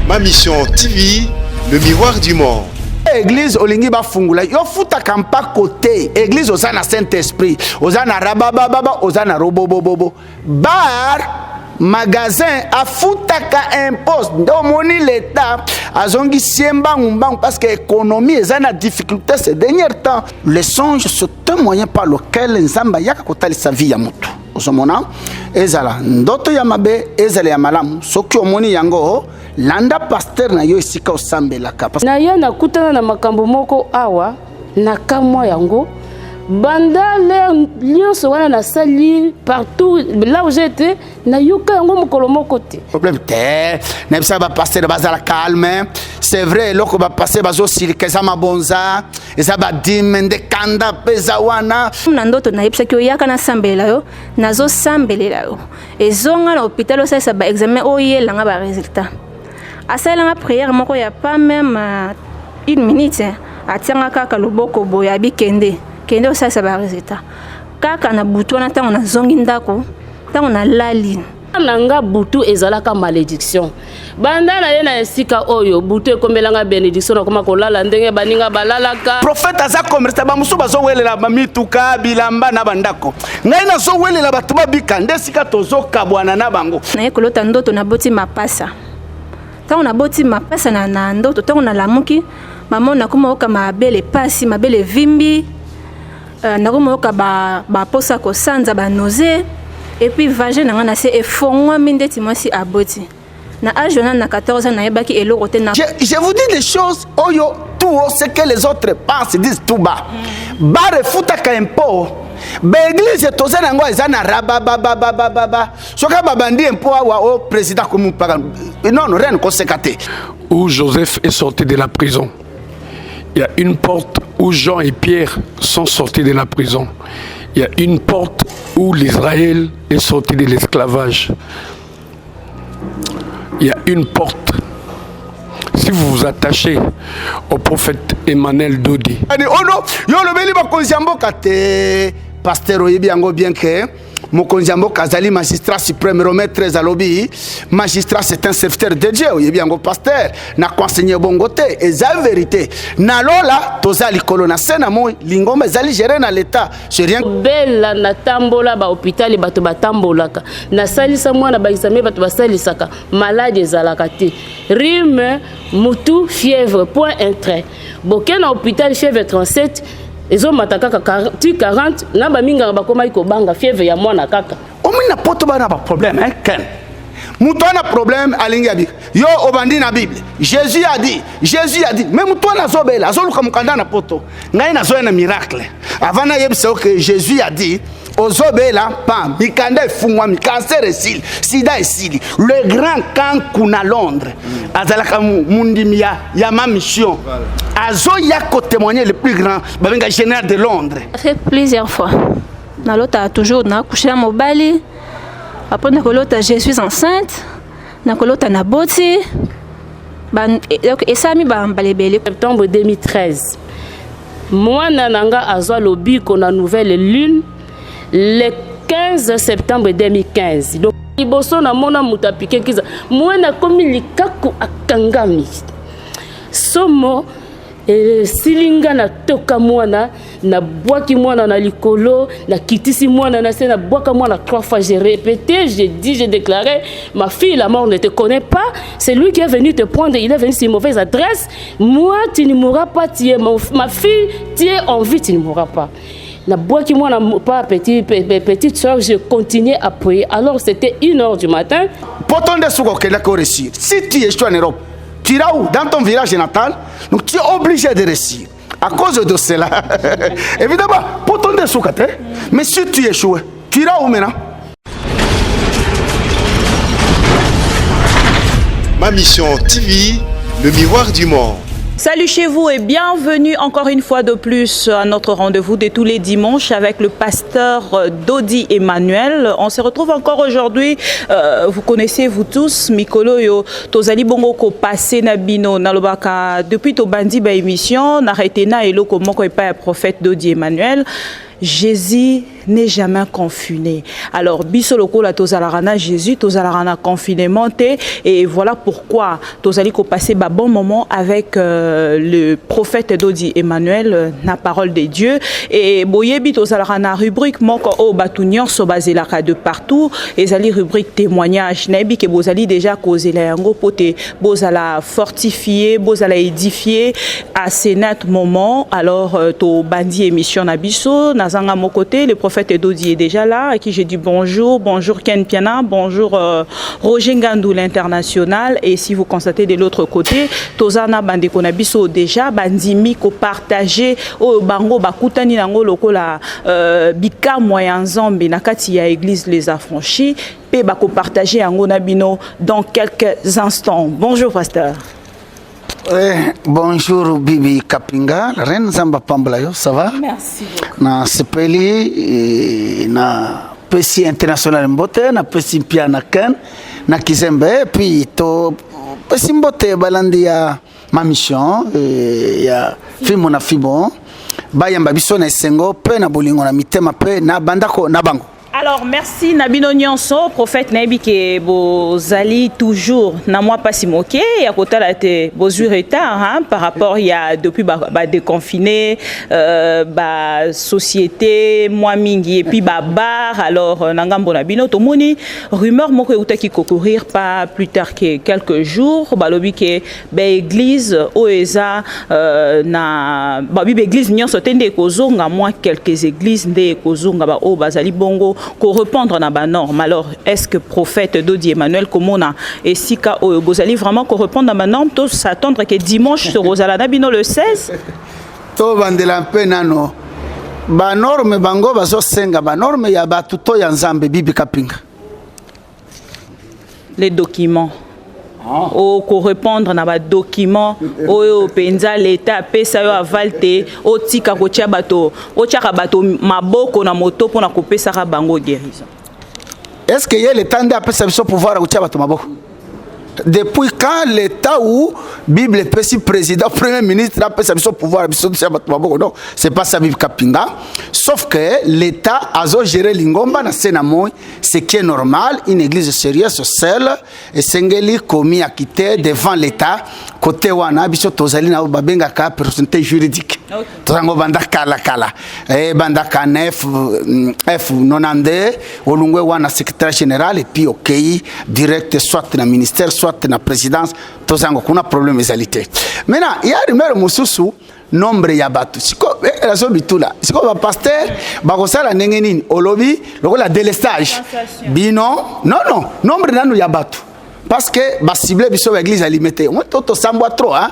Ma mission TV, le miroir du monde. Église olingi ba fungula yo futa kampa côté église osana Saint-Esprit osana rabababa osana robobobobo bar magasin a futaka impose ndo moni l'état azongi siemba ngumba parce que économie ezana difficulté ces derniers temps le songe c'est un moyen par lequel nzamba yaka kotali sa vie ya mutu osomona ezala ndoto ya mabe ezala ya malamu soki omoni yango landa pasteur na yo esika osambelaka na yo nakutana na makambo moko awa na kamwa yango banda le nyonso wana na sali partout là où j'étais na yoka yango mokolo moko te problème te na bisa ba pasteur bazala calme c'est vrai loko ba pasteur bazo silikeza mabonza eza ba dimende kanda peza wana na ndoto na yebisa ki oyaka na sambela yo nazo sambelela yo ezonga na hôpital osasa ba examen oyelanga ba résultat asala nga prière moko ya pas même une minute atianga kaka loboko boya bikende kende osasa ba résultat kaka na butu na tango na zongi ndako tango na lali nanga butu ezalaka malédiction banda na ye na esika oyo butu ekomelanga bénédiction na koma kolala ndenge baninga balalaka prophète aza commerce ba musu bazo welela ba mituka bilamba na bandako ngai na zo welela batu babika ndesika tozoka bwana na bango na ye kolota ndoto na boti mapasa tango na boti mapasa na ndoto tango na lamuki mamona kuma oka mabele pasi mabele vimbi na kuma oka ba posa ko sanza ba nausée et puis vagin na ngana se efongwa mindeti mwasi aboti na âge na 14 ans na yebaki eloko te na je vous dis des choses oyo tout ce que les autres pensent disent tout bas bare futaka impo l'église tozana ngo ezana rabababababa soka babandi impo wa au président comme pas non rien conséquenté où Joseph est sorti de la prison. Il y a une porte où Jean et Pierre sont sortis de la prison. Il y a une porte où l'Israël est sorti de l'esclavage. Il y a une porte. Si vous vous attachez au prophète Emmanuel Dodi. Oh non, yo le beli ba konziambo kate pasteur oyebi yango bien que Mokonziambo Kazali, magistrat suprême, Romain 13 à lobby. Magistrat, c'est un serviteur de Dieu. Il y a un pasteur. N'a conseillé bongote. Et c'est la vérité. Na lola, toza likolo na sena mo lingomba zali gérer na l'état. C'est rien. Bella na tambola ba hôpital bato ba tambolaka. Na salisa mwana ba examen bato ba salisaka. Malade ezalaka te. Rhume, mutu, fièvre, point un trait. Boké na hôpital fièvre 37. Ezo mataka 40 na ba minga ba koma iko banga fièvre ya mwana kaka omina poto ba na ba problème hein ken muto na problème alingi abi yo obandi na bible Jésus a dit mais muto na zobela azoluka mukanda na poto ngai na zo na miracle avant na yebisa que Jésus a dit ozobela pam mikanda efungwa mi cancer esili sida esili le grand camp kuna Londres azalaka mundimi ya ma mission azo ya ko témoigner le plus grand babenga général de Londres fait plusieurs fois na lota toujours na coucher mobali après na kolota je suis enceinte na kolota na boti ban et ça mi ba mbalebele septembre 2013 moi nanga azwa lobi ko na nouvelle lune le 15 septembre 2015 donc liboso na mona mutapike kiza mwana komi likaku akangami somo silinga na toka mwana na boaki mwana na likolo na kitisi mwana na se na boaka mwana 3 fois j'ai répété j'ai dit j'ai déclaré ma fille la mort ne te connaît pas c'est lui qui est venu te prendre il est venu sur une mauvaise adresse moi tu ne mourras pas tu es ma fille tu es en vie tu ne mourras pas na boaki mwana pas petite soeur je continuais à prier alors c'était 1h du matin pourtant de souko kela ko réussir si tu es en Europe tu iras où dans ton village natal donc tu es obligé de réussir à cause de cela évidemment pourtant de souko mais si tu échoues tu iras où maintenant Ma mission TV, le miroir du monde. Salut chez vous et bienvenue encore une fois de plus à notre rendez-vous de tous les dimanches avec le pasteur Dodi Emmanuel. On se retrouve encore aujourd'hui, vous connaissez vous tous, Mikolo yo tozali bongo ko passé na bino na lobaka depuis to bandi ba émission na retena eloko moko epa ya prophète Dodi Emmanuel. Jésus n'est jamais confiné. Alors, biso lokola tozalarana Jésus, tozalarana confinement et voilà pourquoi tozali ko passer ba bon moment avec le prophète Dodi Emmanuel, la parole de Dieu. Et boyebi tozalarana rubrique moko o batunyon so bazelaka de partout. Ezali rubrique témoignage. Nabi ke bozali déjà causé la yango pote bozala fortifier, bozala édifier à sénat moment. Alors, to bandi émission nabiso, nazanga mon côté, le prophète Dodi est déjà là, à qui j'ai dit bonjour, bonjour Ken Piana, bonjour Roger Ngandou l'international. Et si vous constatez de l'autre côté, tozana bande konabiso déjà, bandimi ko partager, o bango bakutani nango lokola bika moyen zombi nakati ya église les affranchis, pe bako partager yango nabino dans quelques instants. Bonjour pasteur. Bonjour Bibi Kapinga, la reine Zamba Pamblayo, ça va? Merci beaucoup. Na sepeli na pesi international mbote na pesi pia na ken na kizembe puis to pesi mbote balandi ya ma mission ya fimo na fimo bayamba biso na esengo pe na bolingo na mitema pe na bandako na bango. Alors, merci Nabino Nyonso, prophète Nabi ke bozali toujours na moi pas si moqué, à côté la te bozu retard hein, par rapport il y a depuis déconfiné société moi mingi et puis bar alors nangambo Nabino tomoni rumeur moko utaki concourir pas plus tard que quelques jours balobi ke église oeza na bibi église Nyonso tende kozonga moi quelques églises nde kozonga ba o bazali bongo qu'on répondre na ba norme. Alors est-ce que prophète Dodi Emmanuel komona et sika bozali vraiment qu'on répondre na ba norme tous s'attendre que dimanche sur Rosalana bino le 16 to bandela pe nano ba norme bango bazo senga ba norme ya ba tuto ya Nzambe Bibi Kapinga les documents o ko répondre na ba document o penza l'état pesa yo avalte o tika ko tia bato o tia bato maboko na moto pona ko pesa ka bango guérison. Est-ce que y a le temps de pesa biso pouvoir ko tia bato maboko? Depuis quand l'état où Bible président premier ministre a pesa biso pouvoir biso tia bato maboko? Non, c'est pas ça Bibi Kapinga. Sauf que l'état a géré lingomba na senamo, ce qui est normal, une église sérieuse celle et sengeli commis à quitter devant l'état côté wana biso tozali na babenga ka personnalité juridique. Tozango banda kala banda kanef F nonande olungwe wana secrétaire général et puis OK direct soit na ministère soit na présidence tozango kuna problème égalité. Maintenant il y a rumeur mususu nombre ya batu siko la bitula siko ba pasteur ba kosala ndenge nini olobi lokola délestage bino non nombre nanu ya batu parce que ba cible biso ba église alimenté on toto sambwa trop hein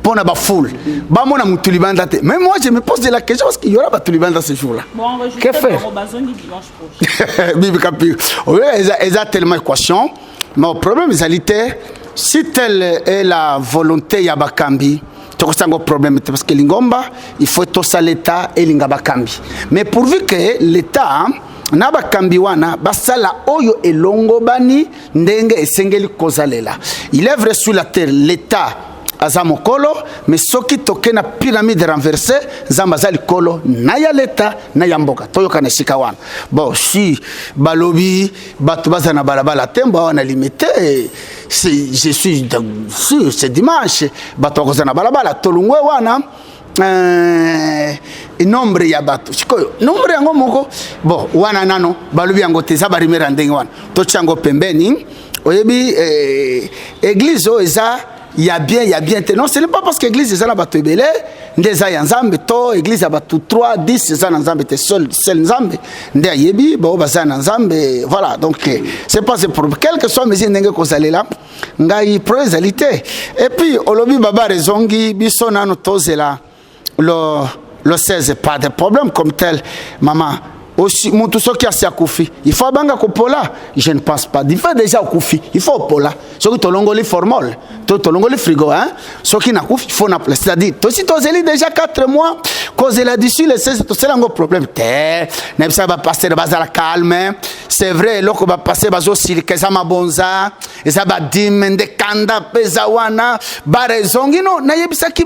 pour na ba foule ba mona mutulibanda te. Mais moi je me pose la question parce qu'il y aura ba tulibanda ce jour là. Bon, que faire dimanche prochain. Bibi Kapi oui ils a tellement équation mais le problème est si telle est la volonté ya bakambi un problème parce que l'ingomba il faut tout ça l'état et l'ingaba kambi mais pourvu que l'état na bakambi wana basala oyo elongo bani ndenge esengeli kozalela il est vrai sur la terre l'état azamokolo mais soki toke na pyramide renversée zambazali kolo na ya l'état na ya mboka toyoka na sika wana bon si balobi batu bazana balabala tembo wana limité je suis sûr c'est dimanche batu kozana balabala tolungwe wana nombre ya batu sikoyo nombre yango moko bon wana nano balobi yango teza barimera ndenge wana to chango pembeni oyebi église o eza il y a bien non ce n'est pas parce que l'église est là bato ebele ndeza ya nzambe to église abatu 3 10 c'est na nzambe te seul nzambe nde ayebi ba baza na nzambe voilà donc c'est pas ce problème quel que soit mesure ndenge ko zalela ngai proésalité et puis olobi baba rezongi biso nano tozela le 16 pas de problème comme tel maman aussi mutu soki asi akufi il faut banga kopola je ne pense pas il faut déjà akufi il faut pola soki tolongoli formol tolongoli frigo hein soki nakufi il faut na place c'est-à-dire to si tozeli déjà 4 mois cause la dessus le 16 to c'est un problème te na bisa ba passer bazala calme c'est vrai loko ba passer bazo silikeza mabonza eza badime ndekanda peza wana barezongi no nayebisaki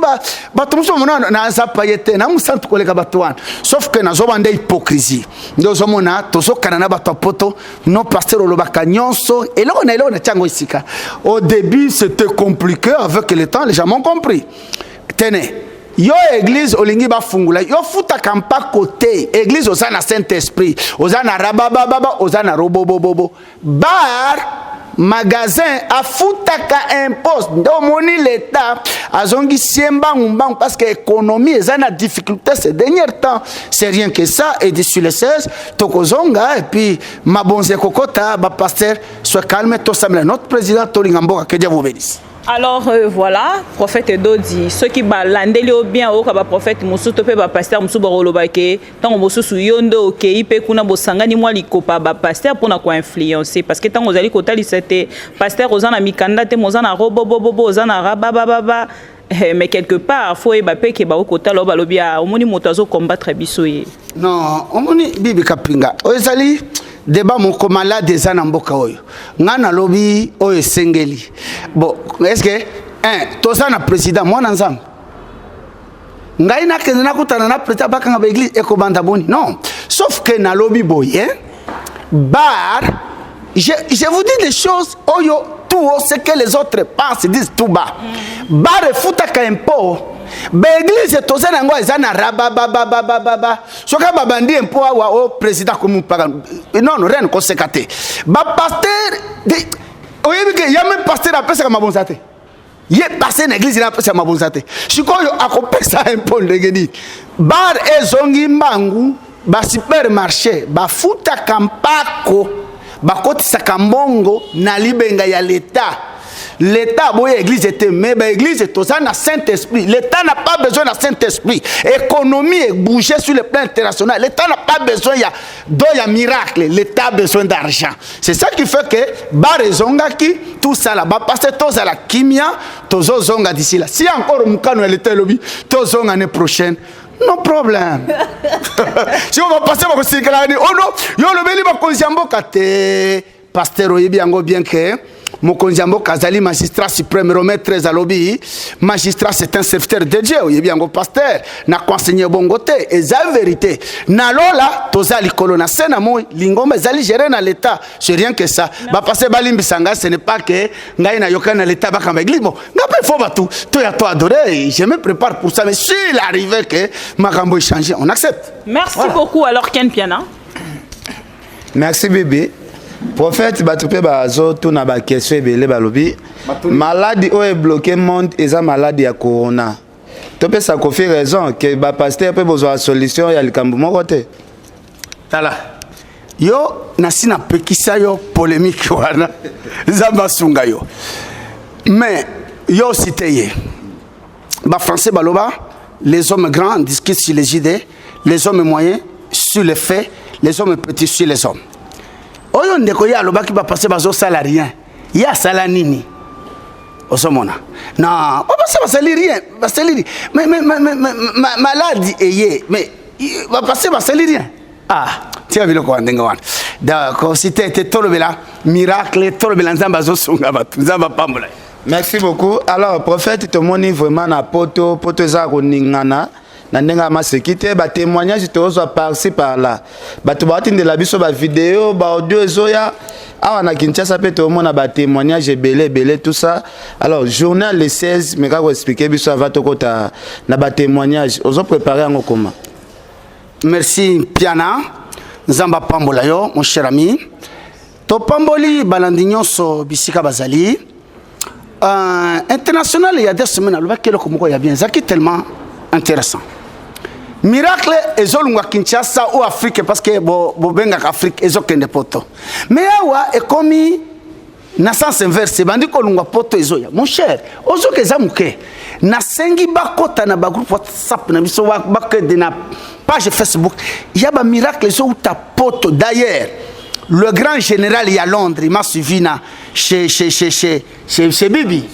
bato mosusu mona naza paye te namusantu koleka bato wana sauf que nazobanda hypocrisie nde ozomona tozokana na bato ya poto no paster olobaka nyonso eloko na tiango isika. Au début c'était compliqué, avec le temps les gens m'ont compris. Tenez, yo église olingi bafungula yo futa kampa côté église osana Saint-Esprit osana rabababa osana robobobobo bar magasin afutaka impose ndo moni l'état azongi siemba ngumba parce que économie ezana difficulté ces derniers temps, c'est rien que ça. Et sur les 16 tokozonga et puis mabonze kokota ba pasteur soit calme to samla notre président Tolingamboka que Dieu vous bénisse. Alors voilà, prophète Dodi, ceux qui balandeli au bien au kaba prophète musu to pe ba pasteur musu barolobake, tant musu su yondo OK, ipe kuna bosangani mwa likopa ba pasteur pour na ko influencer parce que tant ozali kotali c'était pasteur ozana mikanda te mozana robobobobo ozana rabababa mais quelque part faut ebape ke ba okotalo balobia omoni moto azo combattre bisoye. Non, omoni bibi kapinga. Ozali débat moko malade eza na mboka oyo ngana lobi oyo sengeli bon est-ce que toza na président mwana nzambe ngai na kende na kutana na président bakanga ba église ekobanda boni non sauf que na lobi boye bar je vous dis des choses oyo tout ce que les autres pensent disent tout bas bar futaka impo ba église toza na ngo ezana rabababababa soka babandi impo wa o président comme pas non rien ko sekate ba pasteur oyebi ke yame pasteur apesa ka mabonzate ye passer na église na apesa mabonzate sikoyo akopesa impo ndengeni bar ezongi mbangu ba supermarché ba futa kampako ba kotisa kambongo na libenga ya l'état. L'État, bon, l'église était, mais l'église est aussi un Saint-Esprit. L'État n'a pas besoin d'un Saint-Esprit. L'économie est bougée sur le plan international. L'État n'a pas besoin d'un miracle. L'État a besoin d'argent. C'est ça qui fait que, Barezonga qui, tout ça là-bas, parce que tous à la kimia, tous aux zonga d'ici là. Si encore Moukano elle était lobby, tous aux l'année prochaine. No problème. Si on va passer à la oh non, yo le beli va konziambo kate. Pasteur Oyebi ango bien que. Mokonziambo Kazali, magistrat suprême, Romain 13 à lobby. Magistrat, c'est un serviteur de Dieu. Il y a un pasteur. N'a conseillé bongote. Et la vérité. Na lola, tozali kolona sena moi, lingomba zali gérer dans l'état. C'est rien que ça. Ba passer balimbi sanga, ce n'est pas que ngai na yoka na l'état ba kamba église. Bon, n'a pas faut tout. Toi à toi adorer. Je me prépare pour ça. Mais s'il arrivait que Makambo change, on accepte. Merci beaucoup. Alors Ken Piana. Merci bébé. Prophète batoupe bazo tout na ba question ebele balobi maladie o est bloqué monde eza maladie ya corona topé ça ko fait raison que ba pasteur peut besoin solution ya likambo moko te tala yo nasina pekisa yo polémique wana zamba sunga yo mais yo cité ba français baloba les hommes grands discutent sur les idées les hommes moyens sur les faits les hommes petits sur les hommes. Oyo ndeko ya lobaki ba passer bazo salarien ya sala nini osomona non on va pas salarien ba salarien mais maladie eye mais va passer ba salarien ah tiens bilo ko ndenga wana d'accord si t'es tolobela miracle tolobela nzamba zo sunga batu nzamba pambola. Merci beaucoup. Alors prophète te moni vraiment na poto za ko ningana na ndenga masekite ba témoignage te ozo par-ci par-là bato batinde la biso ba vidéo ba audio ezoya awa na Kinshasa pe te omona ba témoignage belé tout ça. Alors journal le 16 mais kako expliquer biso avant to kota na ba témoignage ozo préparer ngo comment. Merci Piana Nzamba pambola yo mon cher ami to pamboli balandi nyonso bisika bazali international il y a des semaines le bakelo komoko ya bien zaki tellement intéressant. Miracle ezolungwa Kinshasa ou Afrique parce que bo benga Afrique ezokende poto. Mais awa ekomi na sens inverse bandi ko lungwa poto ezoya. Mon cher, ozoke zamuke na sengi bakota na ba groupe WhatsApp na biso bakke de na page Facebook. Il y a ba miracle zo ta poto d'ailleurs. Le grand général il y a Londres, il m'a suivi na chez Bibi.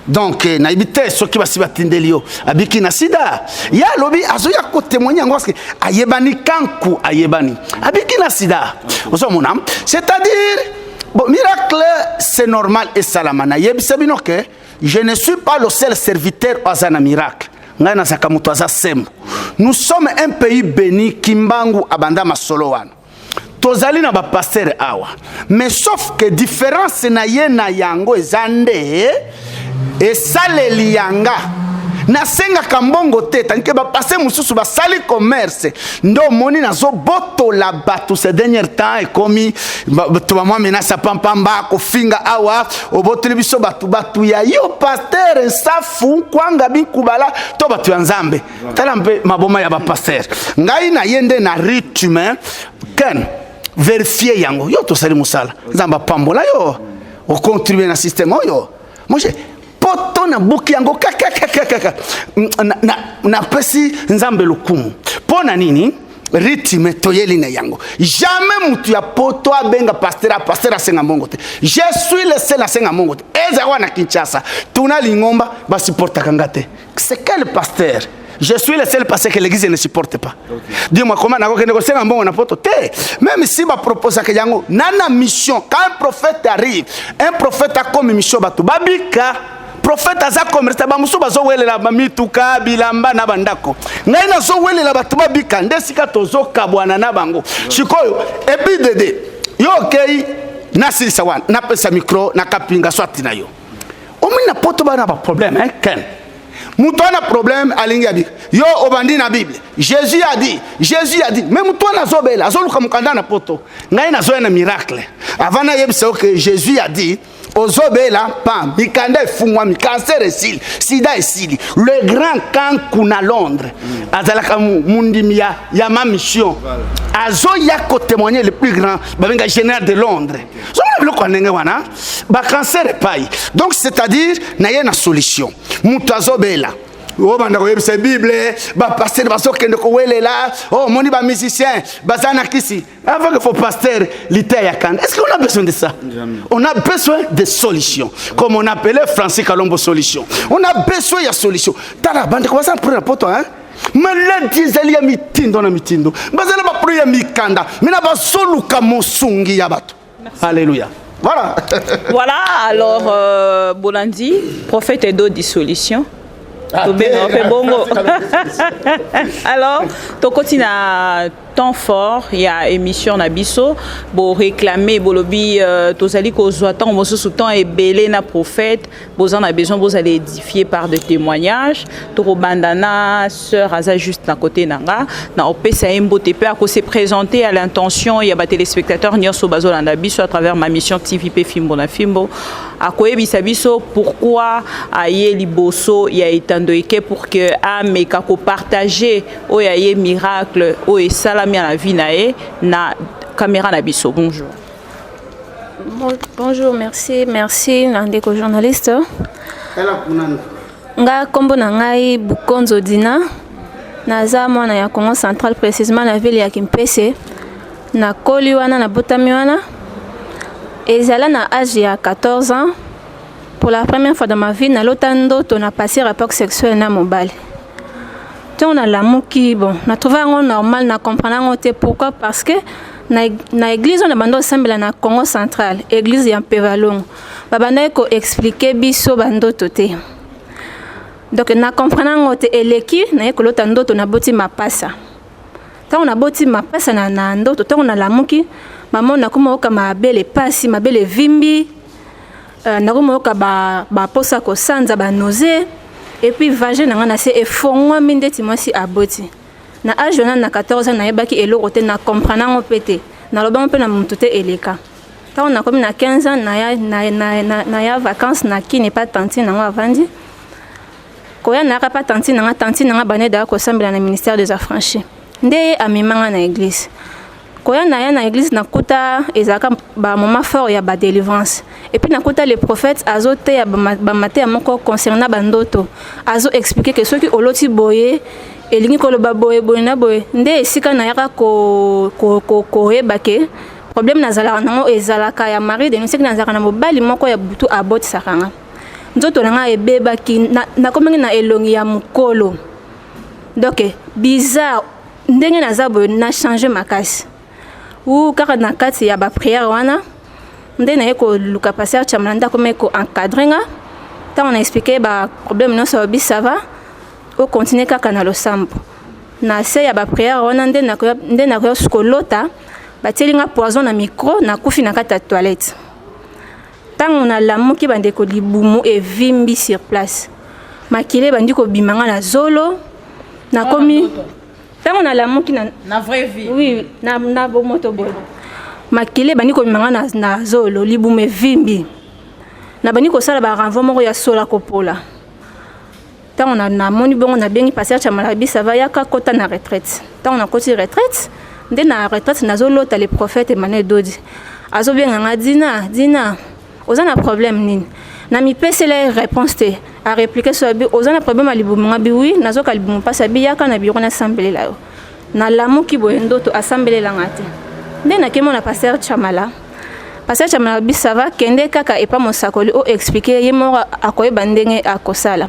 Donc na ibite soki basi batindelio abiki na sida ya lobi azoya ko témoigner parce que ayebani kanku ayebani abiki na sida osomona c'est-à-dire bon miracle c'est normal et salamana. Que je ne suis pas le seul serviteur au Azana miracle. Nous sommes un pays béni, Kimbangu, Abanda Masolowan. Tozali na ba pasteur awa. Mais sauf que différence na ye na yango ezande et saleli yanga. Na senga kambongo te tanke ba passer mususu ba sali commerce. Ndo moni na zo boto la batu ces derniers temps et komi to ba moi menace pampamba ko finga awa oboteli biso batu ya yo pasteur safu kwanga bikubala to batu ya nzambe. Tala mpe maboma ya ba pasteur. Ngai na yende na rythme ken vérifier yango yo to sali musala nzamba pambola yo o contribuer na système yo moi poto na buki yango kaka na pesi nzambe lukumu pona nini rythme toyeli na yango jamais mutu ya poto abenga pasteur asenga mongo te je suis le seul asenga mongo te eza wana Kinshasa tuna lingomba ba supporta kangate c'est quel pasteur? Je suis le seul parce que l'église ne supporte pas. Okay. Dis-moi comment on a négocié un bon poto. Même si ma propose que yango nana mission quand un prophète arrive, un prophète a comme mission batu babika prophète aza comme resta ba muso bazo wele la mituka bilamba na bandako. Ngai na zo wele la batu babika ndesika tozo kabwana na bango. Sikoyo epi dede. Yo okay na sisa wan na pesa micro na kapinga swati na yo. Omi na poto ba na ba problème ken. Mouton a problème à l'ingébi. Yo obandi na Bible. Jésus a dit. Mais mouton a zobela. Azoluka mukanda na poto. Ngai na zo na miracle. Avant na yebisa que Jésus a dit. Ozobela pam. Mikanda fungwa mi cancer esil. Sida esili. Le grand camp kuna Londres. Azalaka mundimia ya ma mission. Azo ya ko témoigner le plus grand. Babenga général de Londres. So na bilo konenge wana. Ba cancer pai. Donc c'est-à-dire na yena solution. Mouton azobela. Oh banda ko yebisa Bible ba pasteur ba sokende ko welela oh moni ba musicien bazana kisi avant que faut pasteur lité ya kan. Est-ce qu'on a besoin de ça? Jamais. On a besoin de solutions comme on appelait Francis Kalombo solution. On a besoin de solution. Tala banda ko ça prendre poto hein. Mais dizali ya mitindo na mitindo bazana ba priya mikanda mina ba soluka mosungi ya bato. Alléluia. Voilà. Voilà alors Bolandi prophète Edo dit solution. Fait bongo. Alors, to kotina temps fort, il y a émission na biso, bo réclamer bolobi tozali ko zoatan mo sous temps et belé na prophète, bozan a besoin vous allez édifier par des témoignages. To bandana sœur aza juste na côté nanga, na opesa mbote pe ako se présenter à l'intention il y a ba téléspectateurs nyoso bazolanda biso à travers ma mission TVP Fimbo na Fimbo. Akoyebisa biso pourquoi aye liboso ya etandoike pour que ame kako partager o yaye miracle o salami à la vie na caméra na biso. Bonjour. Bonjour, merci Nandeko journaliste. Nga kombo na ngai Bukonzo Dina. Naza mwana ya Congo central précisément la ville ya Kimpese. Na koli wana na botami wana. Ezala na âge ya 14 ans. Pour la première fois dans ma vie, na lotando to na passé rapport sexuel na mobile. On a l'amour qui bon, na trouvé un normal, na comprendre pourquoi parce que na église on a bando semble na Congo central, église ya Pevalong. Babanda ko expliquer biso bando toté. Donc na comprendre te eleki na ko lotando to na boti mapasa. Quand on a boti mapasa na ndo to on a l'amour qui maman na kuma oka mabele pasi mabele vimbi na kuma oka ba posa ko sanza ba nausée et puis vagin na ngana se efongwa mindeti mwasi aboti na âge na 14 ans na yebaki eloko te na comprendre pété na loba mpe na mutute eleka ta on a comme na 15 ans na ya vacances na qui n'est pas tantine na avandi koya na pas tantine na baneda ko sambela na ministère des affranchis nde amimanga na église koya na église na kuta ezaka ba moment fort ya ba délivrance et puis na kuta les prophètes azote ya ba maté moko concernant bandoto azo expliquer que ceux qui oloti boye elingi ko loba boye na boye nde esika na yaka ko ebake problème na zala nango ezalaka ya mari de noseki na zaka na mobali moko ya butu aboti sakanga nzoto nga ebeba ki na komengi na elongi ya mukolo donc bizarre ndenge na zabo na changer makasi ou kaka na kati ya ba prière wana nde na ko luka passer chamanda comme ko encadrer nga tant on a expliqué ba problème non ça ça va au continuer kaka na losambo na se ya ba prière on nde na ko skolota ba telinga poison na micro na kufi na kata toilette tant on a lamuki bande ko libumu et vimbi sur place makile bandi ko bimanga na zolo na komi tant on a lamuki na vraie vie oui na bo moto boy makile bandi ko bimanga na zolo libumu vimbi na bandi ko sala ba renvoi moko ya sola kopola tant on a na moni bongo na bengi passer chamalabi ça va yaka kota na retraite tant on a koti retraite nde na retraite na zolo ta les prophètes Emmanuel Dodi azo bien nga dina ozana problème nini na mi pese la réponse te a répliquer sur bi ozana problème a libumu bi oui nazo ka libumu pasa bi yaka na biro na assemblée la yo na lamu ki boyendo to assemblée la ngate nde na kemo na passer chamala bi ça va kende kaka e pa mosakoli o expliquer yemo akoye bandenge akosala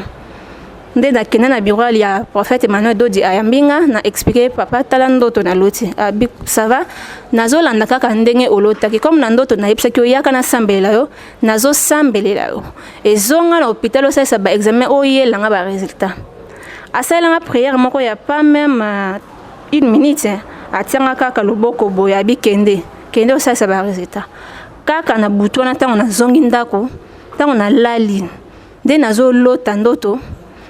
nde na kena na biro ya prophète Emmanuel Dodi ayambinga na expliquer papa tala ndoto na loti abi ça va nazo landa kaka ndenge olota ki comme na ndoto na yipsa ki oyaka na sambela yo nazo sambelela yo ezonga na hôpital ça ba examen oyela nga ba résultat asala nga prière moko ya pas même une minute atianga kaka loboko boya bi kende ça ba résultat kaka na butu na tango na zongi ndako tango na lali nde nazo lota ndoto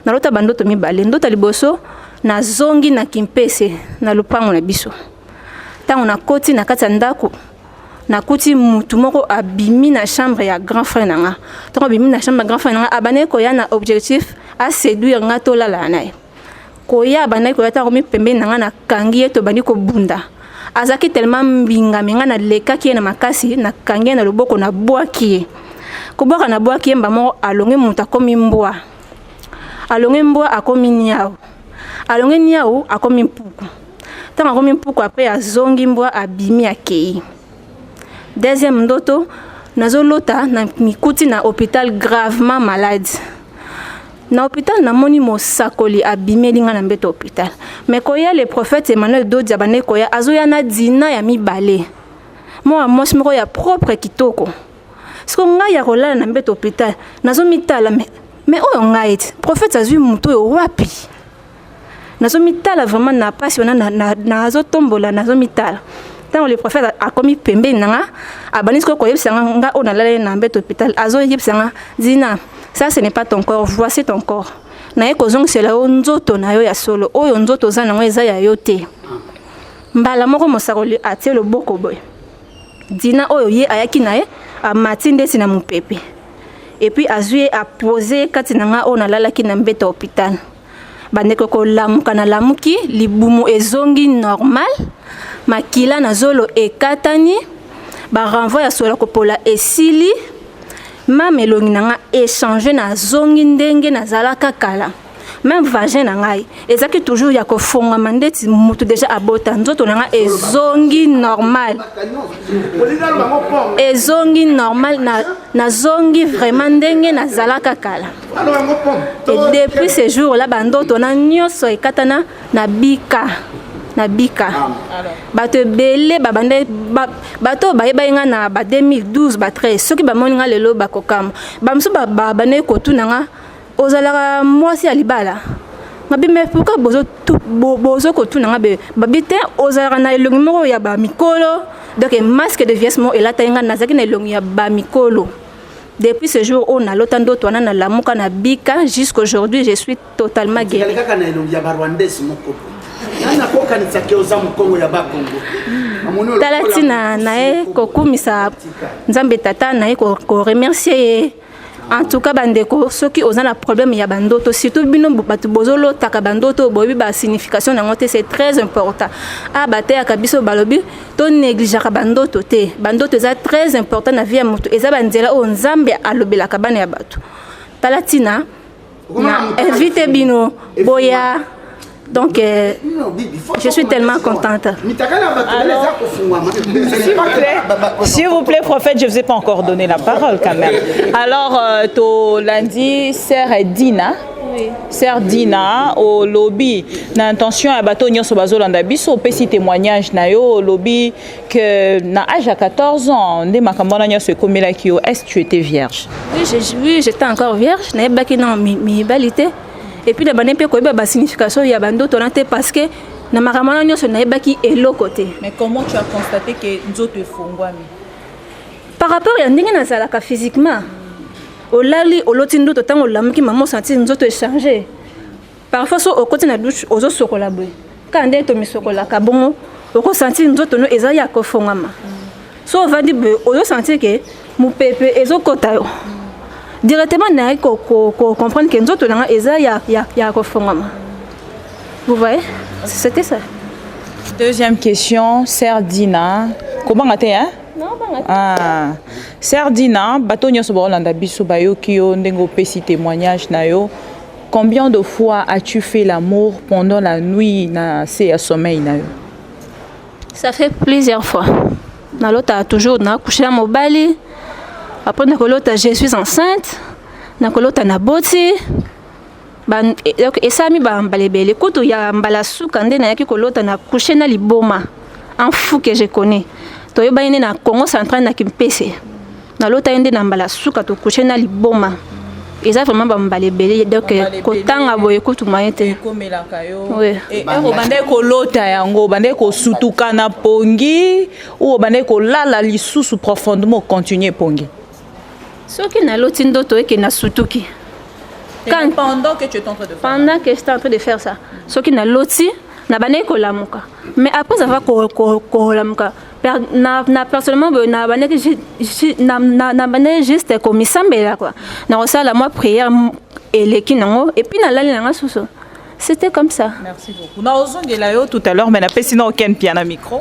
na lota bandoto mibale ndoto liboso na zongi na kimpese na lupango na biso tango na koti na kati ya ndako na kuti mutu moko abimi na chambre ya grand frère nanga tango abimi na chambre ya grand frère nanga abane koya na objectif a séduire nga tolala naye koya abane koya tango mi pembeni nanga na kangi ye tobandi kobunda azaki tellement mbinga menga na lekaki ye na makasi na kangi ye na loboko na bwaki ye kobwaka na bwaki ye mba moko alonge mutu akomi mbwa alonge mbwa akomi niao alonge niao akomi mpuku tant akomi mpuku après azongi mbwa abimi akei deuxième ndoto nazolota na mikuti na hôpital gravement malade na hôpital na moni mosakoli abimi linga na mbeto hôpital mais koya le prophète Emmanuel Dodi abane koya azoya na dina ya mibale mo mosi moko ya propre kitoko siko ngai ya kolala na mbeto hôpital nazomitala mais oyo ngai prophète azui mutu oyo wapi nazomitala vraiment na pasi wana nazotombola nazomitala tant le prophète a commis pembeni nanga abanisiko koyebisanga nga o nalala na mbeto hôpital azoyebisanga dina ça ce n'est pas ton corps voici ton corps naye kozongisela o nzoto na yo ya solo oyo nzoto za nango eza ya yo te mbala moko mosakoli atie loboko boy dina oyo ye ayaki naye amati ndesi na mopepe et puis azui a posé katinanga on alalaki na mbeta hôpital bandeko ko lamuka na lamuki libumu ezongi normal makila na zolo ekatani ba renvoi ya sola kopola esili mamelongi nanga échanger na zongi ndenge na zalaka kala même vagin na ngai ezaki toujours ya kofonga mandeti mutu déjà abota nzoto nanga ezongi normal na zongi vraiment ndenge na zalaka kala et depuis ce jour là bandoto na nyoso ekatana na bika bato belé babande bato bayebainga na ba 2012 ba 13 soki bamoninga lelo bakokama bamso babane kotunanga ozalaka mwasi ya libala ngabi me pourquoi bozo kotunanga be babite ozalaka na elongi moko ya bamikolo donc masque de vieillesse mo elata inga nazaki na elongi ya bamikolo depuis ce jour on a lota ndoto wana na lamuka na bika jusqu'aujourd'hui je suis totalement guéri talatina nae kokumisa nzambe tata nae ko remercier en tout cas bandeko soki ozana problème ya bandoto surtout bino batu bozolo taka bandoto bobi ba signification na ngote c'est très important a bate ya kabiso balobi to négliger bandoto te bandoto eza très important na vie ya mutu eza banzela o nzambe alobela kabana ya batu talatina na invite bino boya. Donc, je suis tellement contente. Alors, s'il vous plaît, prophète, je ne vous ai pas encore donné la parole quand même. Alors, to lundi, sœur Dina, Oui. Serdina au lobby na intention à bateau nyonso bazolanda biso pesi témoignage na yo au lobby que na âge à 14 ans ndé makambona nyonso ekomela ki yo est-ce que tu étais vierge? Oui, j'étais encore vierge, na yebaki na mibalité et puis na bane pe koyeba ba signification ya bando tonate parce que na makamona nyonso na yebaki elo côté. Mais comment tu as constaté que nzoto efongwami? Par rapport à ndenge nazalaka physiquement olali oloti ndoto tango lamuki maman sentir nzoto échanger parfois so okoti na douche ozo sokola boy quand ndenge to misokola ka bongo oko sentir nzoto no eza ya kofongama so vandi boy ozo sentir que mupepe ezo kota yo directement na ko comprendre que nzoto nanga eza ya kofongama. Vous voyez, c'était ça. Deuxième question, Serdina comment ngaté hein? Ah, Serdina, bateau nyonso bolanda biso bayoki yo ndengo pesi témoignage na yo. Combien de fois as-tu fait l'amour pendant la nuit na c'est sommeil na yo? Ça fait plusieurs fois. Na lota toujours na coucher à mobali. Après na kolota je suis enceinte. Na kolota na boti. Ban et ça mi ba mbalebele kutu ya mbala suka nde na yaki kolota na coucher na liboma. Un fou que je connais. To yoba ine na Congo central na kimpese na lota ende na mbala suka to coucher na liboma eza vraiment ba mbalebele donc kotanga boye kutu mayete komelaka yo et obande ko lota yango bande ko sutuka na pongi ou obande ko lala lisusu profondément continuer pongi soki na loti ndoto eke na sutuki pendant que tu es en train de faire pendant que j'étais en train de faire ça soki na loti na bane ko lamuka mais après ça va ko lamuka na personnellement na bane juste comme sambela quoi na osala moi prière et lekinango et puis na lali nanga suso c'était comme ça. Merci beaucoup. Na ozongela yo tout à l'heure mais na pesina aucun piano micro.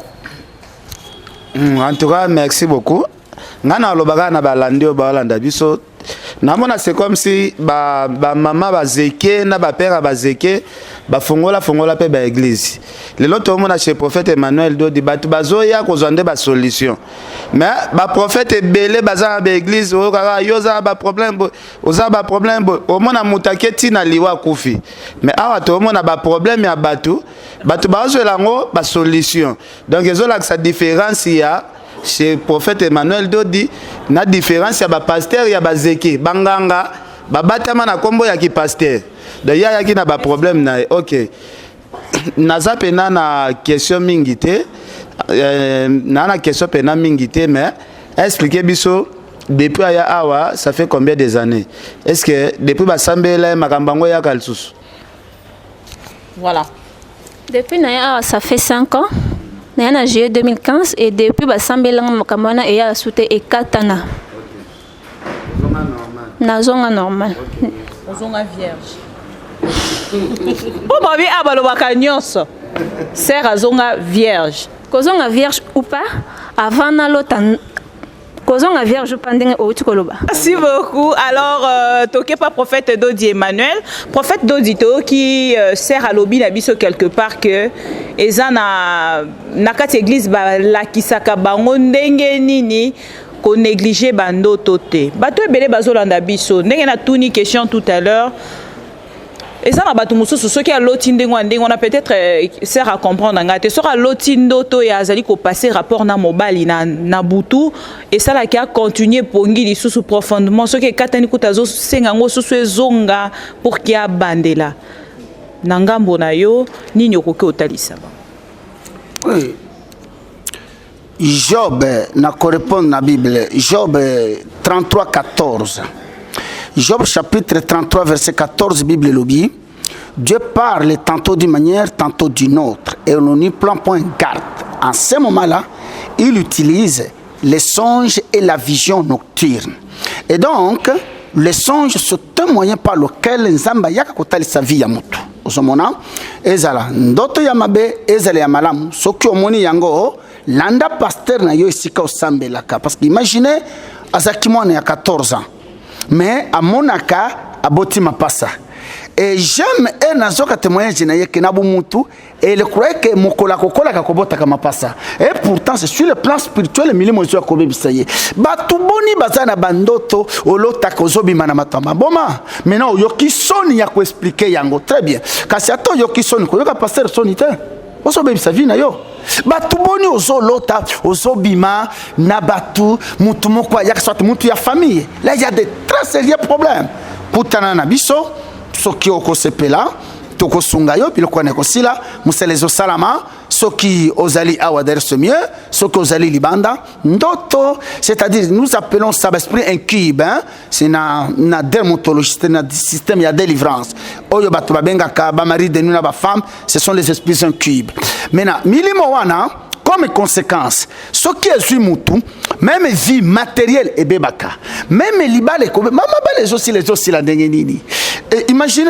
En tout cas merci beaucoup. Ngana lobaka na balandi o balanda biso namona c'est comme si ba mama bazeke na ba père bazeke ba fongola pe ba église le loto mona chez prophète Emmanuel do di batu bazoya ko zonde ba solution mais ba prophète belé baza ba église o kaka yoza ba problème oza ba problème o mona mutaketi na liwa kufi mais awa to mona ba problème ya batu bazola ngo ba solution donc ezola sa différence ya chez prophète Emmanuel Dodi na différence ya ba pasteur ya ba zeke banganga babatama na kombo ya ki pasteur de ya ki na ba problème na OK naza pena na question mingité na question pena mingité mais expliquer biso depuis aya awa ça fait combien des années est-ce que depuis ba sambela makambango ya kalsusu voilà depuis na awa ça fait 5 ans. En juillet 2015 et depuis Basambelang Mokamana et à Souté et Katana. Nazonga normal. Nazonga vierge. Oh babi abalobaka nyonso. Sœur azonga vierge. Kozonga vierge ou pas avant na lotan. Kozonga vierge pendant au tukoloba. Merci beaucoup. Alors toke pas prophète Dodi Emmanuel, prophète Dodi to qui sert à lobby na biso quelque part que eza na kati église ba la kisaka bango ndenge nini ko négliger bando toté. Bato ebele bazolanda biso. Ndenge na tuni question tout à l'heure. Et ça, ceux qui a l'otindo, on a peut-être sert à comprendre. Et ça, l'otindo, to et azali ko passer rapport na mobile na butu. Et ça, là qui a continué pour ngili sous profondément. Ce qui est katani kutazo sengango sous zonga pour qui a bandé là. Nangambo na yo ni nyokoke otalisa. Oui. Job n'a correspond na Bible. Job 33:14. Job chapitre 33 verset 14 Bible lobby. Dieu parle tantôt d'une manière, tantôt d'une autre et on n'y prend point garde. En ce moment-là, il utilise les songes et la vision nocturne. Et donc, les songes sont un moyen par lequel Nzamba yaka kotali sa vie ya mutu. Osomona ezala ndoto ya mabe ezala ya malamu soki omoni yango landa pasteur na yo esika osambelaka parce que imaginez azaki mwana ya 14 ans. Mais à Monaka, à Boti Mapassa. et j'aime et nazoka témoignage na yeke na bumutu et le croyait que mokola kokola ka kobota kama pasa et pourtant c'est sur le plan spirituel milimo zo ko bebisaye batu boni bazana bandoto olota kozobi mana matamba boma maintenant yoki soni ya ko expliquer yango très bien kasi ato yoki soni ko yoka pasteur soni te oso bebisa vina yo batu boni ozolota ozobima na batu mutu moko ya soit mutu ya famille là il y a des très sérieux problèmes putana na biso soki okosepela tokosunga yo biloko na kosila muselezo salama soki ozali awa derrière mieux soki ozali libanda ndoto c'est-à-dire nous appelons ça esprit un cube hein? C'est na dermatologie c'est na système ya délivrance oyo bato babengaka ba mari de nous na ba femme ce sont les esprits un cube maintenant milimo wana comme conséquence ce qui est sur mutu même vie matérielle et bebaka même libale ko mama bale aussi les aussi la ndenge nini imaginez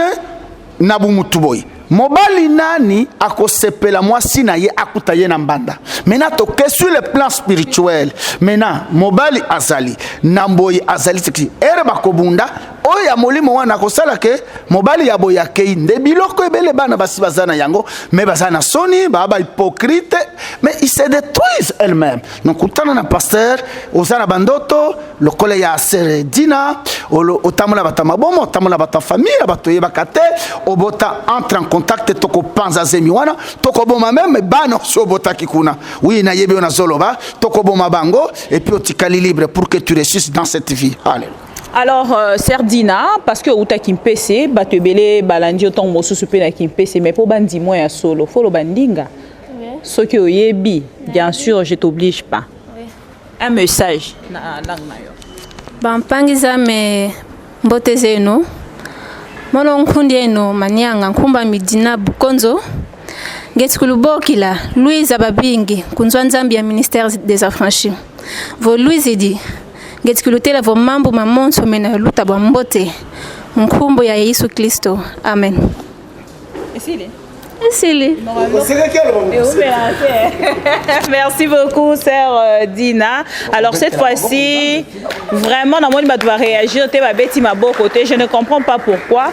nabu mutu boy mobali nani akosepela mwasi na ye akuta ye na mbanda maintenant to que sur le plan spirituel maintenant mobali azali namboyi azali tiki ere bakobunda oya molimo wana kosala ke mobali ya boya kei nde biloko ebele bana basi bazana yango mais bazana soni baba hypocrite mais ils se détruisent elles-mêmes donc utana na pasteur ozana bandoto lokole ya Seredina otamula batama bomo otamula bata famille batoye bakate obota entre en contact toko panza zemiwana toko boma même bano sobota kikuna oui na yebi ona zoloba toko boma bango et puis otikali libre pour que tu réussisses dans cette vie. Alléluia. Alors, Serdina, parce que Outa Kimpese, Batebele, Balandi, autant Mosu na Kimpese, mais pour Bandi, moi, solo, faut le bandinga. Ce que Oyebi, bien sûr, je t'oblige pas. Un message. Bampangiza me mbotezeno. Mono nkundieno manyanga nkumba midina bukonzo. Ngetkulubokila, Louise Ababingi, kunzwa nzambi ya ministère des affranchis. Vo Louise dit ngetkulutela vo mambo mamonso mena luta bambote nkumbo ya Yesu Kristo. Amen. Merci beaucoup, sœur Dina. Alors cette fois-ci, vraiment, tu vas réagir. Je ne comprends pas pourquoi.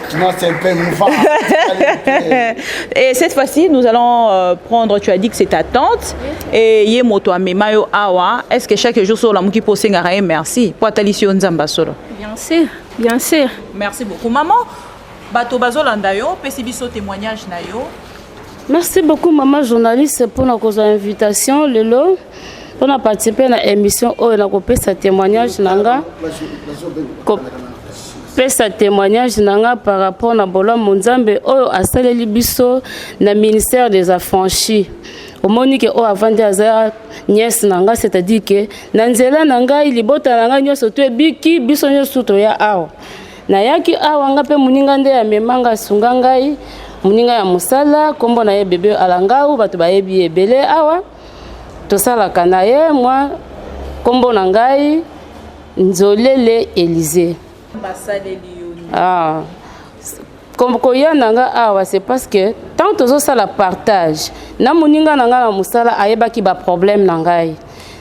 Et cette fois-ci, nous allons prendre, tu as dit que c'est ta tante. Et Yemoto Amemayo Awa. Est-ce que chaque jour sur la mouki pose un merci pour Talisio Nzamba solo? Bien sûr, bien sûr. Merci beaucoup. Maman, Bato Bazolandayo, Pesibiso témoignage Nayo. Merci beaucoup, maman journaliste, pour notre invitation. Lelo, pour participer à l'émission, on a coupé sa témoignage nanga. Sa témoignage nanga par rapport à Bola Monzambe, oh, à Saleli Bisso, le ministère des affranchis. Au Monique, oh, avant de nièce nanga, c'est-à-dire que Nanzela nanga, il bota nanga, nyo soto biki, biso nyo soto ya ao. Na yaki awa nga pe muningande ya memanga sungangai. Muninga ya musala kombo na ye bebe alangau batu bayebi ebele awa tosala kanaye moi kombo na ngai Nzolele Élysée comme koya nanga awa c'est parce que tant tozo sala partage na muninga nanga na musala ayeba ki ba problème na ngai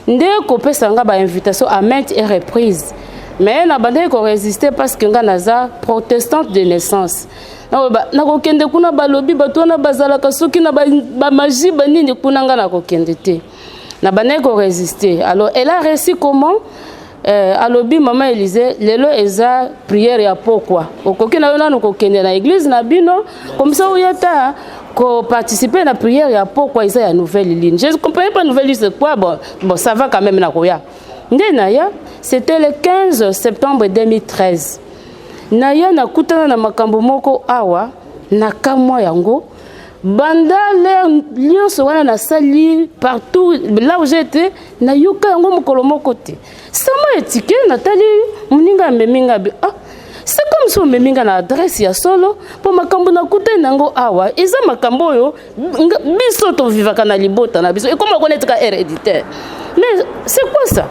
nde ko pesa nga ba invitation à maintes reprises mais na bande ko résister parce que nga naza protestante de naissance. Na kokende kuna balobi batona bazalaka soki na ba magie banini kuna nga na kokende te na bane ko résister. Alors elle a réussi comment alobi maman Élysée lelo eza prière ya pourquoi okoki na yona no kokende na église na bino comme ça oyata ko participer na prière ya pourquoi isa ya nouvelle ligne. Je comprends pas nouvelle ligne c'est quoi bon ça va quand même na koya ndenaya. C'était le 15 septembre 2013. Naya na kutana na makambo moko awa na kamwa yango banda le lionso wana na sali partout là où j'étais na yuka yango mokolo moko te sama etike natali muninga meminga bi c'est comme si meminga na adresse ya solo po makambo na kutana nango awa eza makambo yo biso to vivaka na libota na biso et comme on connaît ka héréditaire mais c'est quoi ça?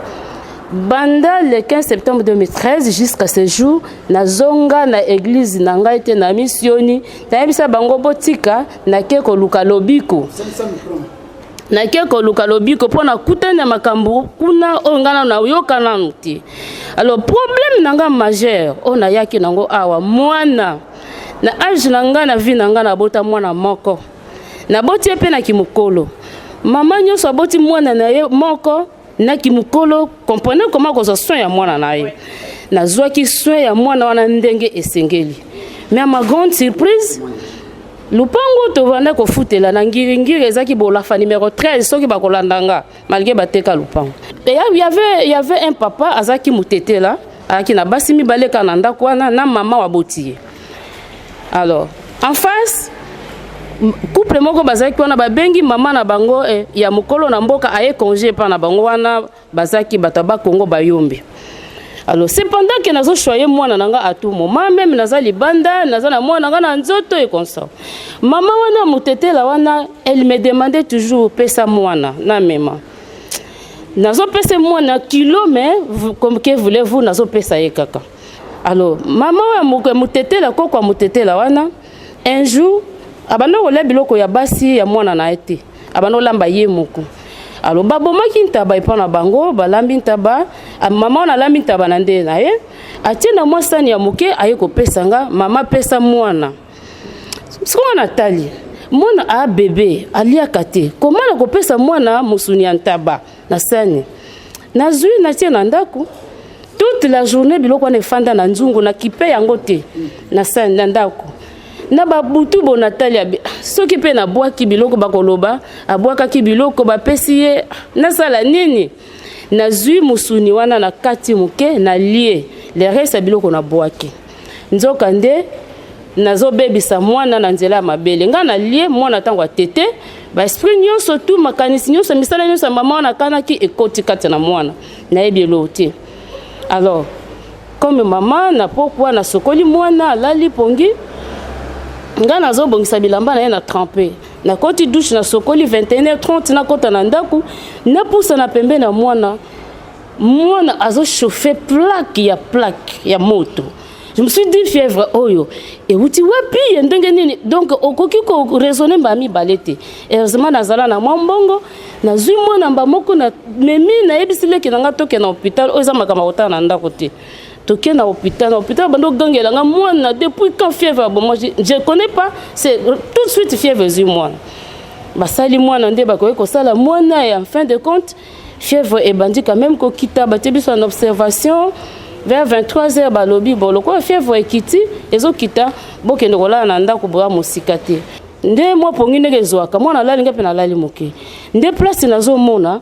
Banda le 15 septembre 2013 jusqu'à ce jour na zonga na église na ngai te na missioni tayebisa bango botika na keko luka lobiko na keko luka lobiko pona kutana makambo kuna ongana na yokana nti. Alors problème nanga majeur ona yaki nango awa mwana na âge na nga na vie na nga na bota mwana moko na boti pe na kimukolo mama nyonso aboti mwana na ye moko na kimukolo comprenez comment ko soin ya mwana na ye na zwaki soin ya mwana wana ndenge esengeli mais à ma grande surprise lupango tovanda ko futela na ngiringiri ezaki bolafa numéro 13 soki bakolandanga malgré bateka lupango et il y avait un papa azaki mutete là aki na basi mibale kana ndako wana na mama wa botiye. Alors en face couple moko bazaki wana babengi mama na bango ya mukolo na mboka aye congé pa na bango wana bazaki bataba Kongo bayombe. Alors cependant que nazo choyer mwana nanga à tout moment même naza libanda naza na mwana nanga na nzoto et comme ça. Maman wana mutete la wana elle me demandait toujours pesa mwana na mema. Nazo pesa mwana kilo mais comme que voulez-vous nazo pesa ye kaka. Alors maman wa mutete la kokwa mutete la wana un jour abano kola biloko ya basi ya mwana na ete abano lamba ye moko. Alors baboma kintaba ipana bango balambi ntaba mama na lambi ntaba na nde na ye atina mwasani ya muke aye ko pesanga mama pesa mwana siko na tali mwana a bébé alia kate comment ko pesa mwana musuni ya ntaba na sani na zui na tia na ndako toute la journée biloko na fanda na nzungu na kipe yango te na sani na ndako na babutu bonatalia soki pe na bwaki biloko bakoloba abwaka ki biloko bapesi ye na sala nini na zui musuni wana na kati muke na lie le reste biloko na bwaki nzoka nde nazo bebisa mwana na nzela mabele nga na lie mwana tango atete ba esprit nyonso tu makanisi nyonso misala nyonso mama na kanaki ekoti kati na mwana na ebelo te. Alors comme maman na pokwa na sokoli mwana alali pongi nga nazo bongisa bilamba na ye na tremper na koti douche na sokoli 21h30 na kota na ndaku na pousa na pembe na mwana azo chauffer plaque ya moto. Je me suis dit fièvre oyo et uti wapi ndenge nini donc okoki ko raisonner ba mi balete heureusement nazala na mbongo na zui mwana mbamoko na memi na ebisile ki nanga toke na hôpital oza makama kota na ndako te. Toké na hôpital bando gangela nga mwana depuis quand fièvre bon moi je connais pas c'est tout de suite fièvre zu mwana basali mwana nde bakoye ko sala mwana et en fin de compte fièvre et bandi quand même ko kita batebiso en observation vers 23h balobi bolo ko fièvre ekiti ezo kita bokende kola na ndako bwa musikate nde mo pongine kezwaka mwana lali ngape na lali moke nde place nazo mona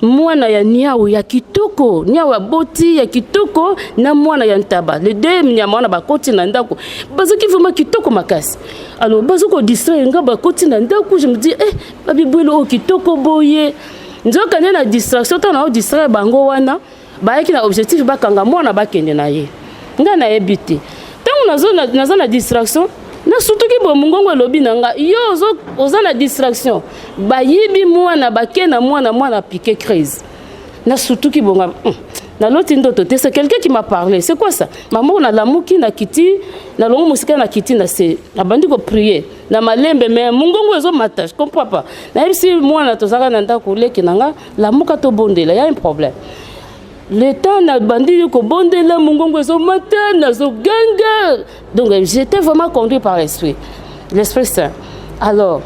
mwana ya niawu ya kitoko niawu ya boti ya kitoko na mwana ya ntaba les deux nyama wana bakoti na ndako bazoki vraiment kitoko makasi. Alors bazoko distraire nga bakoti na ndako je me dis babibwelo o kitoko boye nzoka na distraction tana o distraire bango wana baaki na objectif bakanga mwana bakende na ye nga na ebité tango nazo na distraction na surtout ki bo mungongo lobi nanga yo oza na distraction bayibi mwana bakena mwana piqué crise na surtout ki bonga na loti ndoto te c'est quelqu'un qui m'a parlé c'est quoi ça maman na lamuki na kiti na longo musika na kiti na se na bandi ko prier na malembe mais mungongo ezo mata je comprends pas na ibisi mwana tozaka na ndako leki nanga lamuka to bondela y a un problème. Le temps na bandi ko bondela mungongo ezo mata na zo ganga donc j'étais vraiment conduit par l'esprit saint. Alors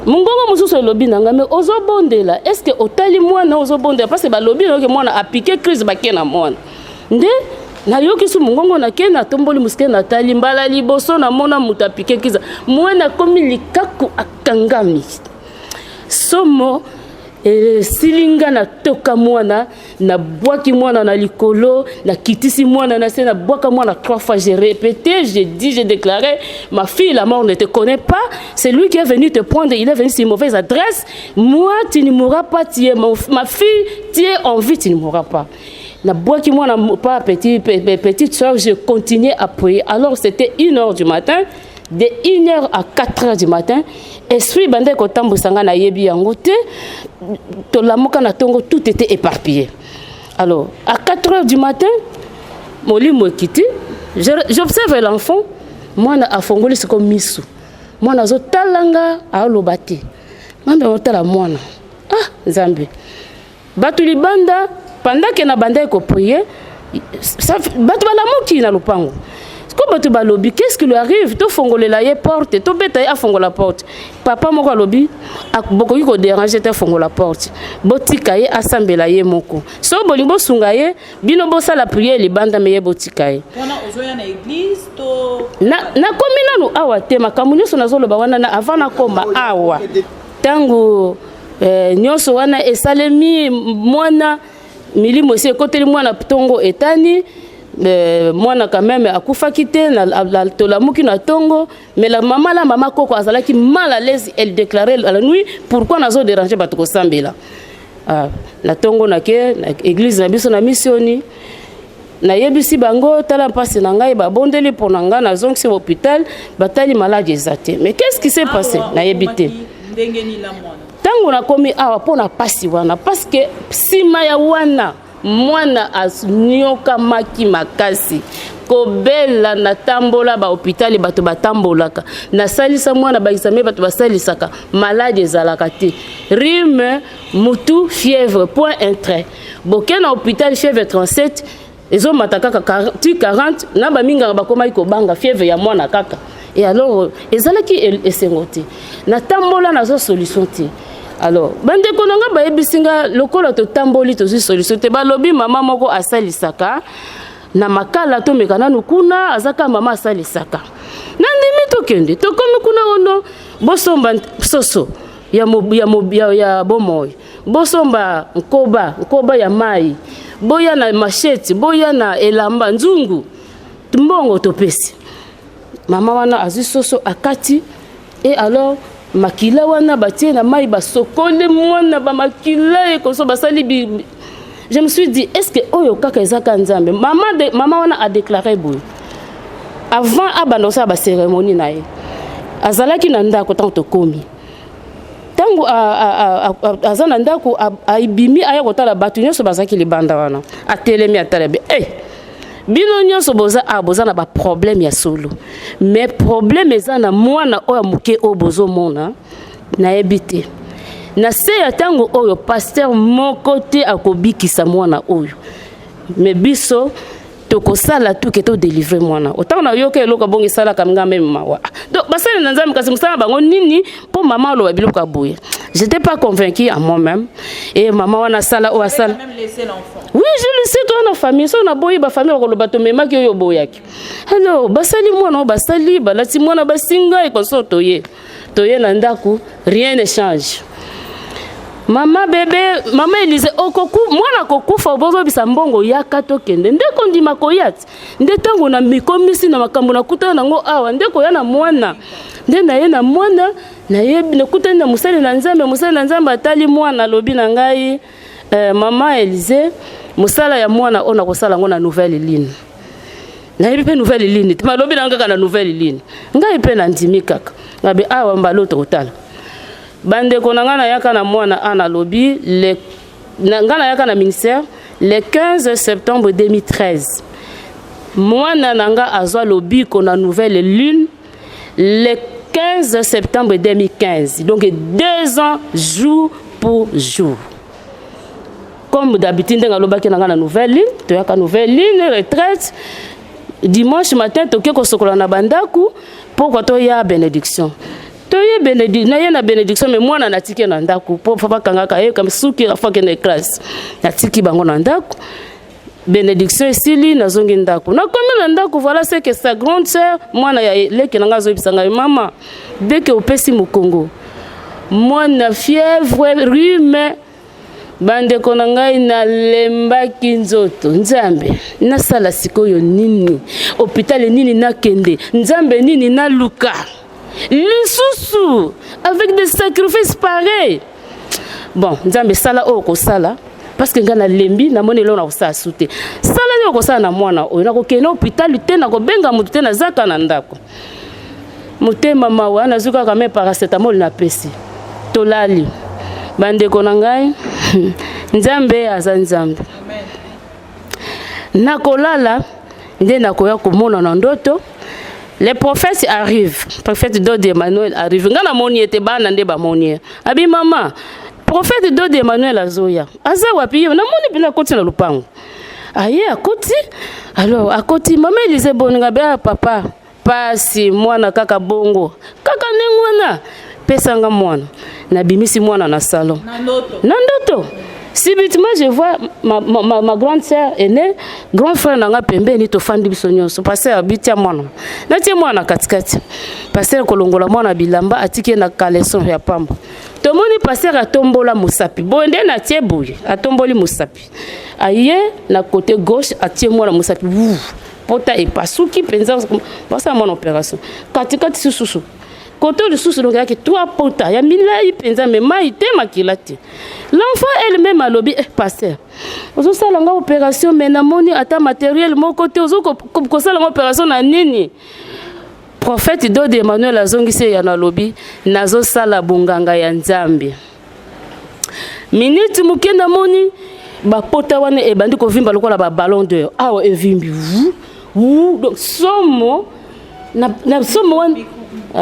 mungongo mususu lobi nanga mais ozo bondela est-ce que otali mwana ozo bondela parce que ba lobi que mwana a piqué crise bakena mwana nde na yoki su mungongo na kena tomboli muske na tali mbala liboso na mona muta piqué crise mwana komi likaku akangami somo silinga na toka mwana na boaki mwana na likolo na kitisi mwana na se na boaka mwana 3 fois j'ai répété j'ai déclaré ma fille la mort ne te connaît pas c'est lui qui est venu te prendre il est venu sur une mauvaise adresse moi tu ne mourras pas tu es ma fille tu es en vie tu ne mourras pas na boaki mwana pas petite soeur je continuais à prier alors c'était 1h du matin de 1h à 4h du matin esprit bande ko tambusanga na yebi yango te to lamuka na tongo tout était éparpillé. Alors à 4h du matin molimo kiti j'observe l'enfant mwana afongoli siko misu mwana zo talanga a lobati mambe otala mwana nzambe batu libanda pendant que na bande ko prier batu balamuki na lupango Comme tu vas lobby, qu'est-ce qui lui arrive? Tu fongoles la porte, tu bêtes à fongoler la porte. Papa moko lobby, a beaucoup qui déranger te fongoler la porte. Botikaye assemble la moko. So bolingo sungaye, bino bosa la prière les bandes meye botikaye. On a ozoya na église to. Na komina no awa te makamunyo so nazolo ba wana na avant na koma awa. Tango nyonso wana esalemi mwana milimo se côté mwana tongo etani. Moi quand même akufa kité na tolamuki na tongo mais la maman koko azalaki mal à l'aise, elle déclarait à la nuit pourquoi nazo déranger bato ko sambela na tongo na ke na église na biso na missioni na yebisi bango tala passe na ngai ba bondeli pour nanga na zonk sur hôpital batali malade ezate. Mais qu'est-ce qui s'est passé na yebité tango na komi awa pona pasi wana parce que sima ya wana mwana asunyoka maki makasi kobela na tambola ba hôpital bato batambolaka na salisa mwana ba examen bato basalisaka malade ezalaka te rhume mutu fièvre point un trait boke na hôpital fièvre 37 ezo mataka 40 na ba minga ba koma iko banga fièvre ya mwana kaka et alors ezalaki esengote na tambola na zo solution te. Alors, bande konanga ba ebisinga lokola to tamboli to solution te ba lobi mama moko asalisaka na makala to mekana nukuna azaka mama asalisaka. Na ndimi to kende to komi kuna ono bosomba soso ya bomoy. Bosomba nkoba ya mai. Boya na machete, boya na elamba nzungu. Mbongo to pesi. Mama wana azu soso akati et alors makila wana batie na mai basokole mwana ba makila e koso basali bi. Je me suis dit est-ce que oyo kaka ezaka nzambe maman wana a déclaré boy avant abandonner ba cérémonie na ye azalaki na ndako tanto komi tango azana ndako aibimi aya kotala batu nyonso bazaki libanda wana atelemi atalabe bino nyonso boza na ba problème ya solo mais problème eza na mwana oyo muke o bozo mona na ebité na se ya tango oyo pasteur moko te akobikisa mwana oyo mais biso tokosala tout que to délivrer mwana autant na yoka eloko bongi sala kamnga même mawa donc basala na nzambe kasi musala bango nini po mama lo biloko aboye. J'étais pas convaincue à moi-même et maman wana sala o asala même laisser l'enfant. Oui, je le sais toi na famille so na boyi ba famille ko lo bato mema ki yo boyaki. Alors basali mwana basali balati mwana basinga e konsoto ye na ndaku rien ne change. Mama bébé, maman Elise okoku mwana kokufa obozo bisa mbongo yaka tokende ndeko ndima koyati ndetango na mikomisi na makambo na kutana nango awa ndeko ya na mwana ndenda ye na mwana na yebi ne kutana na musali na nzambe atali mwana lobi na ngai mama Elise musala ya mwana ona kosala ngo na nouvelle ligne na yebi pe nouvelle ligne te malobi na ngaka na nouvelle ligne ngai pe na ndimi kaka ngabe awa mbaloto kotala bande konanga yaka na mwana ana lobi le ngana yaka na ministère le 15 septembre 2013 mwana nanga azwa lobi kona nouvelle lune le 15 septembre 2015 donc 2 ans jour pour jour comme d'habitude ndenga lobaki nanga na nouvelle lune to yaka nouvelle lune retraite dimanche matin toke ko sokola na bandaku pourquoi to ya bénédiction na bénédiction mais moi na tiki na ndako po papa kangaka comme suki la fois que na classe na tiki bango na ndako bénédiction esili na zongi ndako na comme na ndako voilà c'est que sa grande sœur moi na leki na ngazo bisanga mama dès que opesi mukongo moi na fièvre rhume bande konanga na lemba kinzoto nzambe na sala sikoyo nini hôpital nini na kende nzambe nini na luka lisusu avec des sacrifices pareils. Bon, nzambe sala oko sala parce que ngana lembi na monelo na kosa sute. Sala ni oko sala na mwana oyo na ko kena hôpital te na ko benga mutu te na zaka na ndako. Mutema mawa na zuka kama paracetamol na pesi. Tolali. Bande konangai nzambe azanzambe. Amen. Na kolala nde na koya komona na ndoto. Les prophètes arrivent. Le prophète Dodi Emmanuel arrive. Ngana moni ete bana nde ba moni. Abi mama, prophète Dodi Emmanuel azoya. Aza wapi yo na moni bila koti na lupango. Aye akoti Alors akoti mama Elise boninga bia papa pasi mwana kaka bongo kaka nengwana pesanga mwana na bimisi mwana na salon na ndoto subitement je vois ma grande sœur aînée grand frère nanga pembeni to fandi biso nyonso passer abitia mwana na tie mwana katikati passer kolongola mwana bilamba atike na caleçon ya pamba tomoni passer atombola musapi bonde na tie boye atomboli musapi aye na côté gauche atie mwana musapi pota e pasuki penza pasa mon opération katikati sususu côté le susu donc yaki toi pota ya milai penza mais maite makilati l'enfant elle-même a lobby pasteur ozo sala nga opération mais na moni ata matériel mon côté ozo ko sala nga opération na nini prophète Dodi Emmanuel azongise ya na lobby nazo sala bunganga ya Nzambe minute mukenda moni ba pota wana e bandi ko vimba lokola ba ballon d'or awa evimbi donc somo na somo wana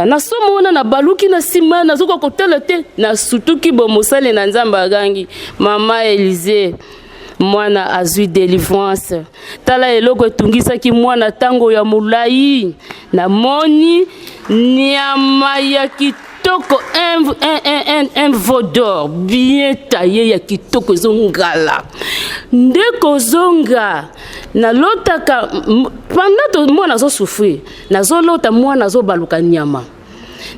na somo wana na baluki na sima na zoko kotela te na sutuki bo mosale na Nzamba gangi mama Elise mwana azui délivrance tala eloko etungisa ki mwana tango ya mulai na moni nyama ya kitoko un veau d'or bien taillé ya kitoko zongala ndeko zonga na lotaka pendant to mwana zo souffrir na zo lota mwana zo baluka nyama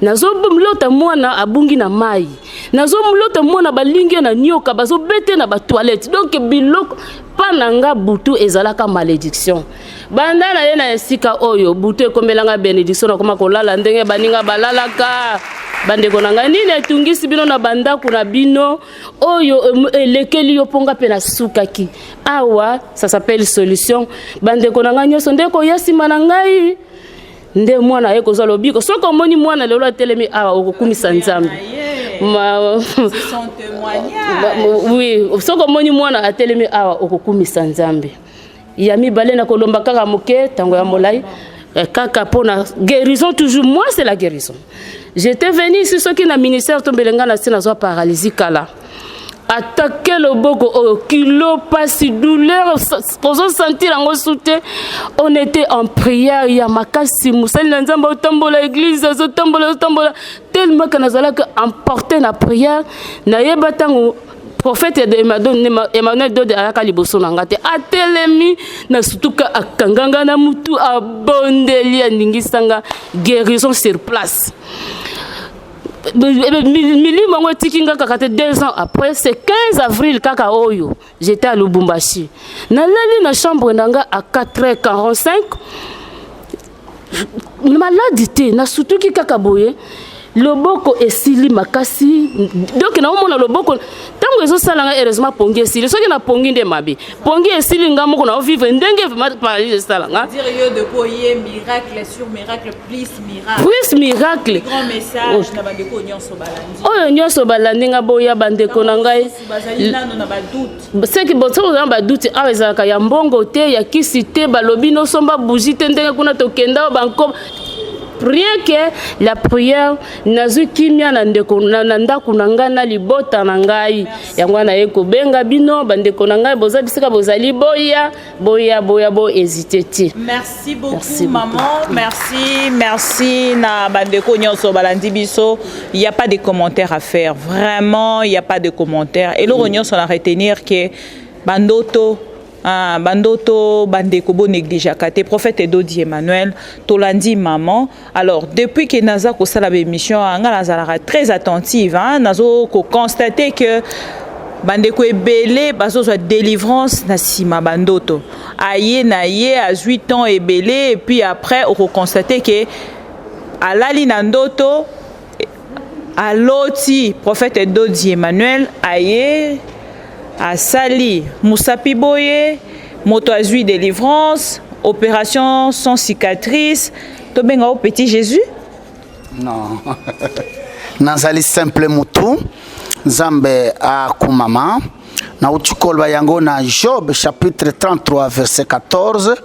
na zo lota mwana abungi na mai na zo lota mwana balingi na nyoka bazo bete na ba toilette donc biloko pananga butu ezalaka malédiction banda na ye na esika oyo butu ekomelanga bénédiction na koma kolala ndenge baninga balalaka bandeko nanga nini etungisi bino na banda kuna bino oyo elekeli yo ponga pe na sukaki awa ça s'appelle solution bandeko nanga nyoso ndeko yasima na ngai nde mwana eko za lobiko soko moni mwana lelo atelemi awa okokumisa Nzambe oui soko moni mwana atelemi awa okokumisa Nzambe ya mibale na kolomba kaka moke tango ya molai kaka pona guérison toujours moi c'est la guérison j'étais venu ici ceux qui na ministère tombelenga na sina zo paralysie kala attaquer le boko au kilo pas si douleur pour sentir en soutien on était en prière ya makasi musali na Nzamba otambola église otambola tellement que nazala que emporter na prière na yeba tango prophète Emmanuel Dodi ayaka liboso na ngate atelemi na sutuka akanganga na mutu abondeli andingisanga guérison sur place milimo ngo tikinga kaka 2 ans après c'est 15 avril kaka oyo j'étais à Lubumbashi na lali na chambre nanga à 4h45 maladité na sutuki kaka boye loboko esili makasi donc na omona loboko tango ezo sala nga heureusement pongi esili soki na pongi nde mabe pongi esili nga moko na vivre ndenge parler sala nga dire yo de koye miracle sur miracle plus miracle grand message na bandeko nyonso balandi oyo nyonso balandi nga boya bandeko na ngai bazalina na ba doute c'est que bon ça ba doute awezaka ya mbongo te ya kisi te balobi no somba bougie te ndenge kuna tokenda banko rien que la prière nazu kimia na ndeko na ndaku na ngana libota na ngai yango na eko benga bino bandeko na ngai boza bisika bozali boya hésiter ti. Merci beaucoup maman, merci na bandeko nyonso balandi biso, il y a pas de commentaires à faire, vraiment il y a pas de commentaires et le nyonso na retenir que bandoto bandoto bandeko bo négligeaka te prophète Dodi Emmanuel tolandi maman. Alors depuis que naza ko sala émission nga nazala très attentive nazo ko constater que bandeko ebele bazozwa délivrance na sima bandoto aye na ye à 8 ans ebele et puis après on constater que alali na ndoto aloti prophète Dodi Emmanuel aye à Sali, Moussapi Boye, moto azui délivrance, opération sans cicatrice. Tu benga au petit Jésus? Non. Nazali simple mutu, Zambe a kumama. Na utukolba yango na Job chapitre 33 verset 14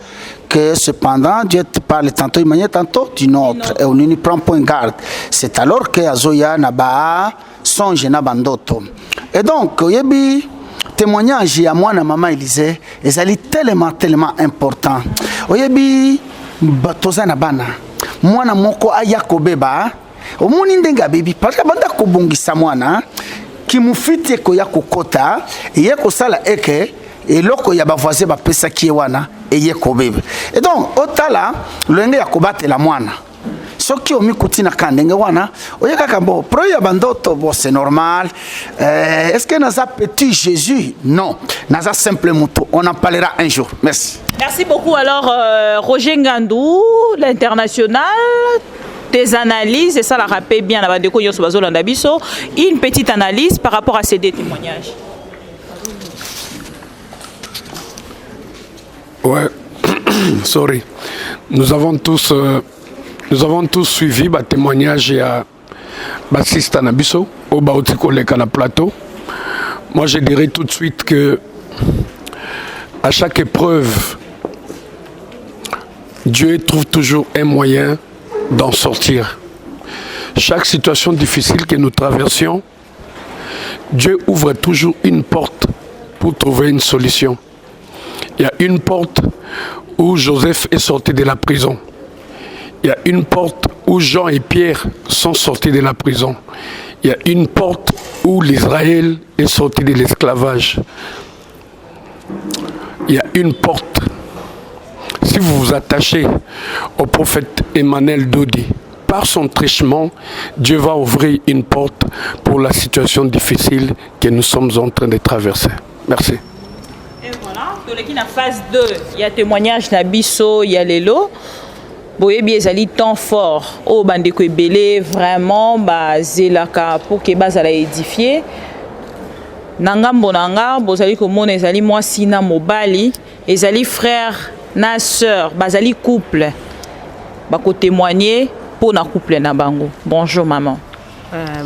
que cependant Dieu te parle tantôt d'une manière tantôt d'une autre et on n'y prend point garde. C'est alors que Azoya na ba songe na bandoto. Et donc yebi témoignage ya mwana mama Élysée ezali tellement important. Oyebi toza na bana mwana moko aya kobeba omoni ndenge abebi parce que banda kobongisa mwana kimufiti ekoya kokota eye kosala eke eloko ya bavoisin bapesaki ye wana eye kobeba. Et donc otala lolenge ya kobatela mwana soki omikuti na kandenge wana oyekaka bo pro ya bandoto bo c'est normal. Est-ce que naza petit Jésus? Non, naza simple mouton. On en parlera un jour. Merci. Merci beaucoup. Alors Roger Ngandou, l'international, tes analyses, et ça la rappelle bien, une petite analyse par rapport à ces deux témoignages. Ouais, sorry. Nous avons tous suivi le témoignage à Bassista Nabiso, au Baotikoleka na plateau. Moi, je dirais tout de suite que à chaque épreuve, Dieu trouve toujours un moyen d'en sortir. Chaque situation difficile que nous traversions, Dieu ouvre toujours une porte pour trouver une solution. Il y a une porte où Joseph est sorti de la prison. Il y a une porte où Jean et Pierre sont sortis de la prison. Il y a une porte où l'Israël est sorti de l'esclavage. Il y a une porte. Si vous vous attachez au prophète Emmanuel Dodi, par son trichement, Dieu va ouvrir une porte pour la situation difficile que nous sommes en train de traverser. Merci. Et voilà, dans la phase 2, il y a témoignage Nabiso, il y a Lelo. Boyebi ezali temps fort. O bandeko ebele vraiment bazelaka pour que bazala édifier. Nangambo nanga bozali komona ezali mwasi na mobali, ezali frère na sœur, bazali couple. Bako témoigner pour na couple na bango. Bonjour maman.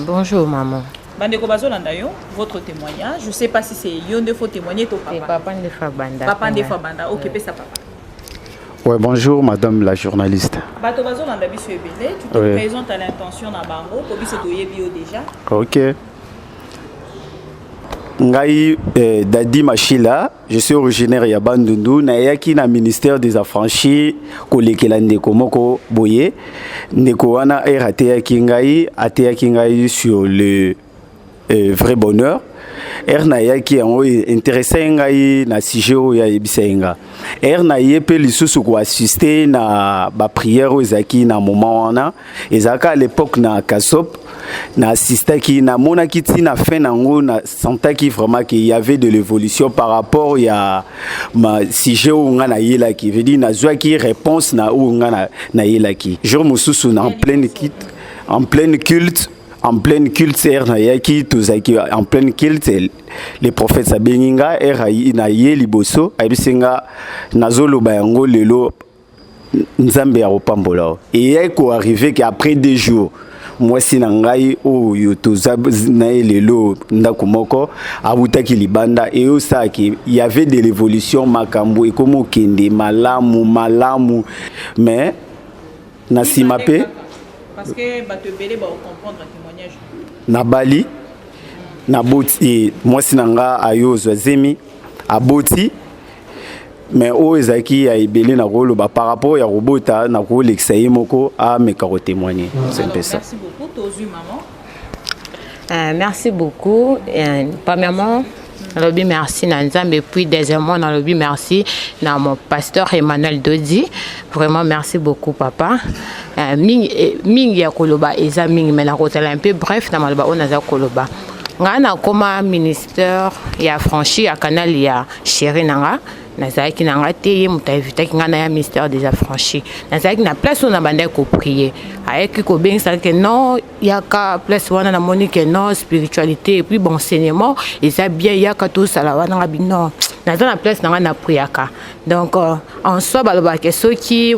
Bonjour maman. Bandeko bazolanda yo votre témoignage. Je sais pas si c'est yo nde faut témoigner to papa. Papa ndefa banda. Papa ndefa banda. OK, pesa papa. Ouais, bonjour madame la journaliste. Bato bazolanda biso ebele, tu te présentes à l'intention na bango, ko biso toyebi yo déjà. OK. Ngai Dadi Machila, je suis originaire ya Bandundu, na yaki na ministère des affranchis kolekela ndeko moko boye. Ndeko wana ateyaki ngai sur le vrai bonheur. Na yaki yango intéressé ngai na sujet oyo yebisa nga. Na yepe lisusu ko assister na ba prière ezaki na moment wana. Ezaka à l'époque na Kasop. Na assistaki na monaki tina fin nango na sentaki vraiment qu'il y avait de l'évolution par rapport ya ma sujet où nga na yelaki veut dire na zwaki réponse na où nga na yelaki jour mususu na en pleine culte na yaki tozaki en pleine culte les prophètes sabenginga na ye liboso abisenga nazoloba yango lelo nzambe ya opambola et ko arrivé qu'après 2 jours moi si nangai o yotoza na lelo ndako moko abutaki libanda et osaki il y avait de l'évolution makambo et comme kende malamu mais na simape parce que bato belé ba comprendre témoignage na Bali na boti moi si nanga ayo zwazemi aboti mais o ezaki ya ibele na rolo ba par rapport ya robota na ko l'exaye moko a me ka témoigner c'est un peu ça. Merci beaucoup Tozu maman. Merci beaucoup. Premièrement, lobby merci na Nzambe, puis deuxièmement na lobby merci na mon pasteur Emmanuel Dodi. Vraiment merci beaucoup papa. Mingi ya koloba eza mingi mais na kotala un peu bref na maloba on aza koloba. Ngana koma ministère ya franchi ya canal ya chéri nanga. Nazaki nanga te muta éviter ki ngana ya ministère des affranchis. Nazaki na place on a bandé ko prier. Avec ko ben ça que non, il y a ka place wana na monique non spiritualité et puis bon enseignement et ça bien il y a ka tout ça là wana bino. Na place nanga na priaka. Donc en soi baloba que ceux qui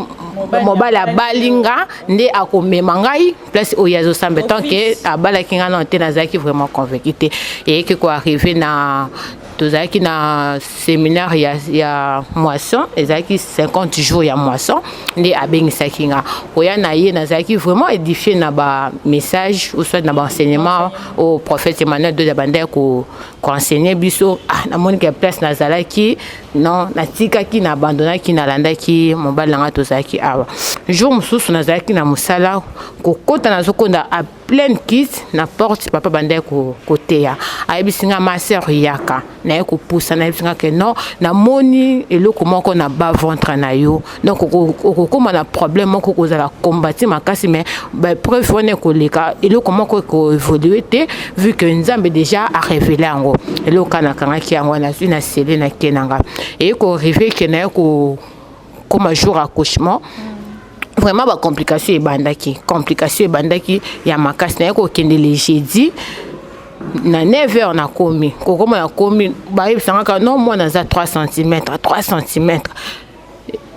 mobali abalinga nde akomema ngai place oyo azosamba tant que abalaki nga na te nazalaki vraiment convaincu te eyeki koarrive na tozalaki na séminaire ya moisson ezalaki 50 jours ya moisson nde abengisaki nga koya na ye nazalaki vraiment édifié na bamessage ou soit na baenseignement au prophète Emmanuel de bandaki koenseigner biso namoniki place nazalaki non natikaki na abandonnaki nalandaki mobali nanga tozalaki awa jour mosusu nazalaki na mosala kokota nazokonda a pleine kit na porte papa bandaki koteya ayebisi nga ma sœur yaka naye kopusa nayebisi nga ke non namoni eloko moko na bas ventre na yo donc okokóma na problème moko kozala kombati makasi mais preuve wana ekoleka eloko moko ekoévolue te vu que nzambe déjà a révélé yango eloko nakangaki yango nazwi na sele na ke nanga ekorive ke naye koma jour accouchement vraiment ba complication ebandaki ya makasi naye kokende le jeudi na 9h nakomi kokoma nakomi bayebisangaka non moi naza 3 cm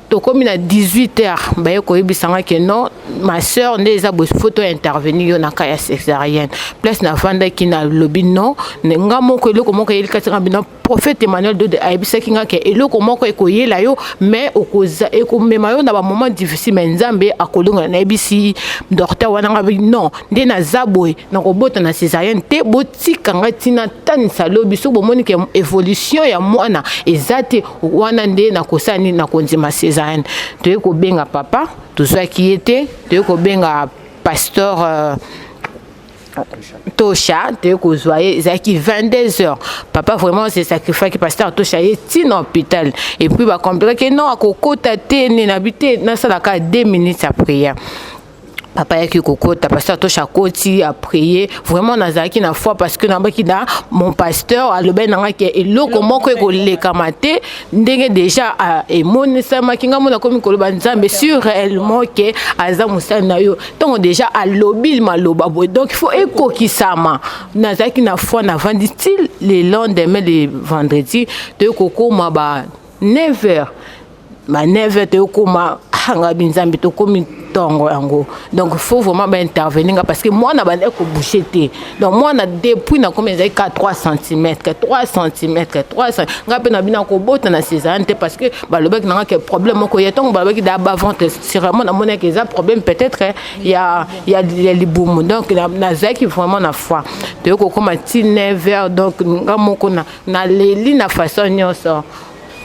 tokomi na 18h baye koyebisanga ke non ma sœur nde eza photo intervenir yo na cas ya césarienne place na vandaki na lobi non nga moko eloko moko yelikati nga bino prophète Emmanuel de ayebisaki nga ke eloko moko ekoyela yo mais okoza ekomema yo na ba moment difficile mais nzambe akolonga na yebisi docteur wana nga non nde na zaboy na kobota na césarienne te botika nga tina tanisa lobi so bomoni ke évolution ya mwana ezate wana nde na kosani na konzima césarienne tu ko benga papa tout ça qui était tu ko benga pasteur Tosha tu ko zoyer zaki 22h papa vraiment c'est sacrifice que pasteur Tosha est in hôpital et puis va compliquer non akokota te ni nabité na sala ka 2 minutes à prière papa yaki kokota pasteur Tosha koti a prier vraiment nazaki na foi parce que nabaki na mon pasteur alobe nanga ke eloko moko ekoleka mate ndenge déjà emonisa makinga mona komi koloba nzambe sur réellement que aza musana na yo donc déjà alobi maloba boy donc il faut ekokisama nazaki na foi na venditi le lendemain le vendredi de kokoma ba 9h ma 9h te kokoma hanga binzambe to komi tongo yango donc il faut vraiment intervenir parce que moi na bande ko boucher te donc moi na depuis na comme ezai 3 cm ngape na bina ko bota na césarienne te parce que balobek na que problème ko yetongo balobek da bas ventre c'est vraiment na mona que ça problème peut-être il y a les boum donc na zaki vraiment na foi te ko comme ti 9h donc ngamoko na leli na façon nyoso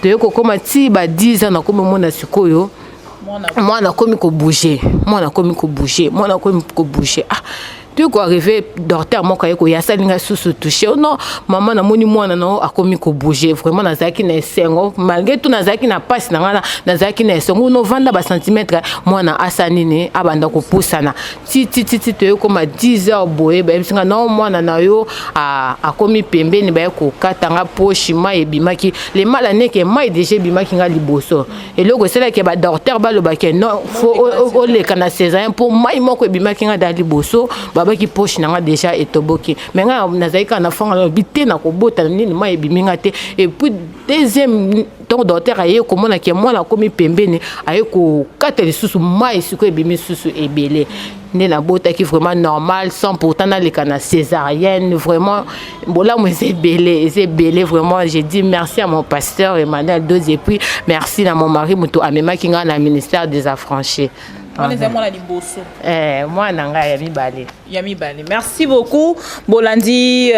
te ko comme ti ba 10 ans na comme mona sikoyo moi na komi ko bouger ah tu ko arriver docteur moko yeko ya salinga susu touché non maman na moni mwana na akomi ko bouger vraiment na zaki na sengo malgré tout na zaki na passe na ngana na zaki na sengo no vanda ba centimètre mwana asanini abanda ko pusana ti to ko ma 10h boye ba bisinga non mwana na yo akomi pembeni ba ko katanga poche ma ebimaki le malane ke mai déjà bimaki nga liboso eloko sela ke ba docteur ba lo ba ke non faut o le kana césarienne pour mai moko ebimaki nga dali boso babaki poche nanga déjà etoboki mais nga nazaika na fanga bité na kobota nini ma ebiminga te et puis deuxième donc docteur aye komona ke mwana komi pembeni aye ko kateli susu mai siko ebimi susu ebele ne na bota qui vraiment normal sans pourtant na le kana césarienne vraiment bola moi c'est belé vraiment j'ai dit merci à mon pasteur Emmanuel Dozi et puis merci à mon mari muto amema kinga na ministère des affranchis. Moi nanga Yami Bale. Merci beaucoup. Bolandi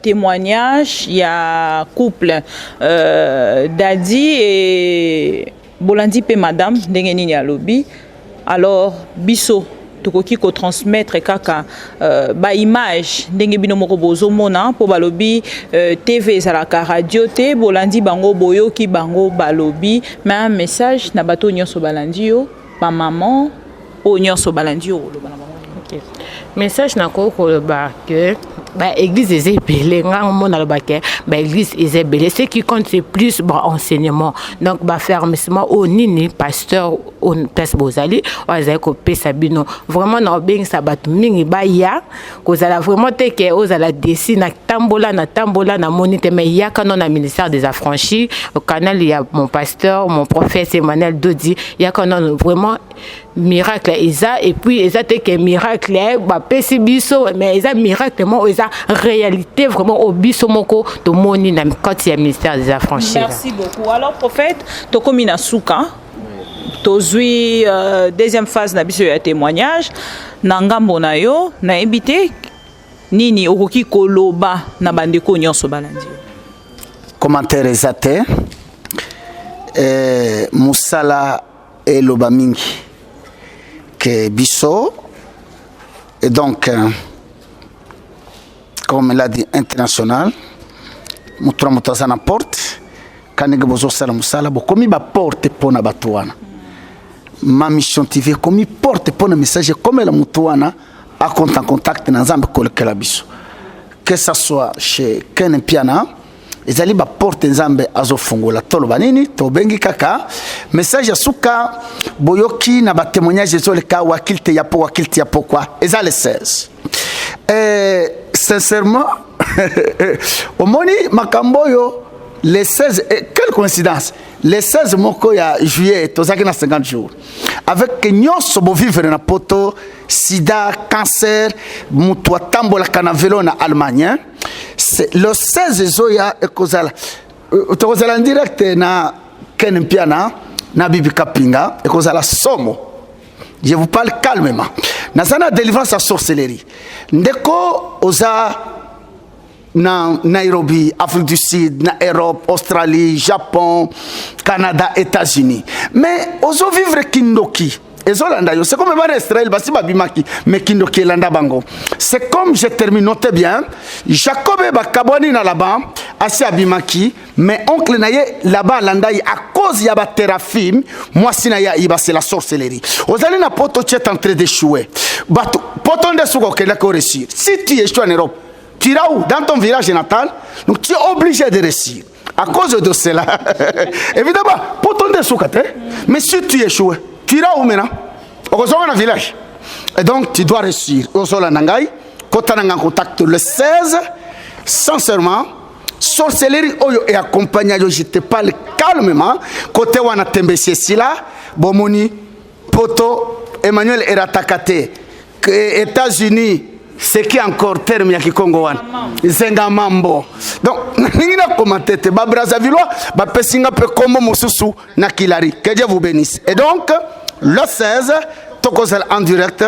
témoignage il y a couple Dadi et Bolandi pe madame ndenge nini ya lobby. Alors biso tokoki ko transmettre kaka ba image ndenge bino moko bozo mona po balobi TV ezalaka radio te bolandi bango boyoki bango balobi mais un message na bato nyonso balandi yo ba maman o nyonso balandi yo lo bana maman. OK. message na koloba que l'église est belée, l'église est belée. Ce qui compte c'est plus enseignement. Donc fermement au nini pasteur au place bozali, oza ko pesa bino. Vraiment na beng sabat mingi ba ya, kozala vraiment te ke ozala desi na tambola na monite mais ya kanon na ministère des affranchis, au canal il y a mon pasteur, mon prophète Emmanuel Dodi, il y a kanon vraiment miracle isa et puis isa te ke miracle ba pesi biso mais isa miracle mo isa réalité vraiment au biso moko to moni na quand il y a ministère des affranchis. Merci beaucoup. Alors prophète tokomina suka tozui deuxième phase na biso ya témoignage na ngambo na yo na ebité nini okoki koloba na bandeko nyonso balandi commentaire ezate musala eloba mingi que biso et donc comme elle a dit international mutura mutaza na porte kanenge bozo sala musala bokomi ba porte pona batuana ma mission TV komi porte pona message comme la mutuana a en contact na nzambe kolekela biso que ça soit chez Ken Piana ezali ba porte nzambe azofungola tolo banini to bengi kaka message ya suka boyoki na ba témoignage ezoleka wakilte yapo kwa ezali 16 sincèrement au moni makamboyo les 16 quelle coïncidence les 16 moko ya juillet tozaki na 50 jours avec nyonso bo vivre na poto sida cancer mutu atambola kana velo na Allemagne c'est le 16 zoya ekozala tokozala en direct na Ken Piana na Bibi Kapinga ekozala somo. Je vous parle calmement. Nazana délivrance à sorcellerie ndeko oza na Nairobi, Afrique du Sud, na Europe, Australie, Japon, Canada, États-Unis. Mais ozo vivre kindoki. C'est comme Israël, mais kindoki landa bango. C'est comme je termine, notez bien. Jacob Bakaboni na là-bas, assez abimaki, mais oncle naye là-bas landaï à cause yaba terafim, moi sinaya iba c'est la sorcellerie. Ozali na poto tu es en train d'échouer. Bato poton de souko que la réussir. Si tu échoues en Europe, tu iras où? Dans ton village natal, donc tu es obligé de réussir. À cause de cela, évidemment, pour ton dessous-kate, mais si tu échoues, tu iras où maintenant? Au village. Et donc, tu dois réussir. Au sol Nangai, quand tu as en contact le 16, sincèrement, sorcellerie et accompagné, je te parle calmement, côté où on a tombé ceci là, Bomoni, Poto, Emmanuel Eratakate, États-Unis, c'est qui encore terme ya Kikongo wana zenga mambo donc ningina commenter te ba Brazzaville ba pesinga pe kombo mususu na Kilari que Dieu vous bénisse et donc le 16 tokozal en direct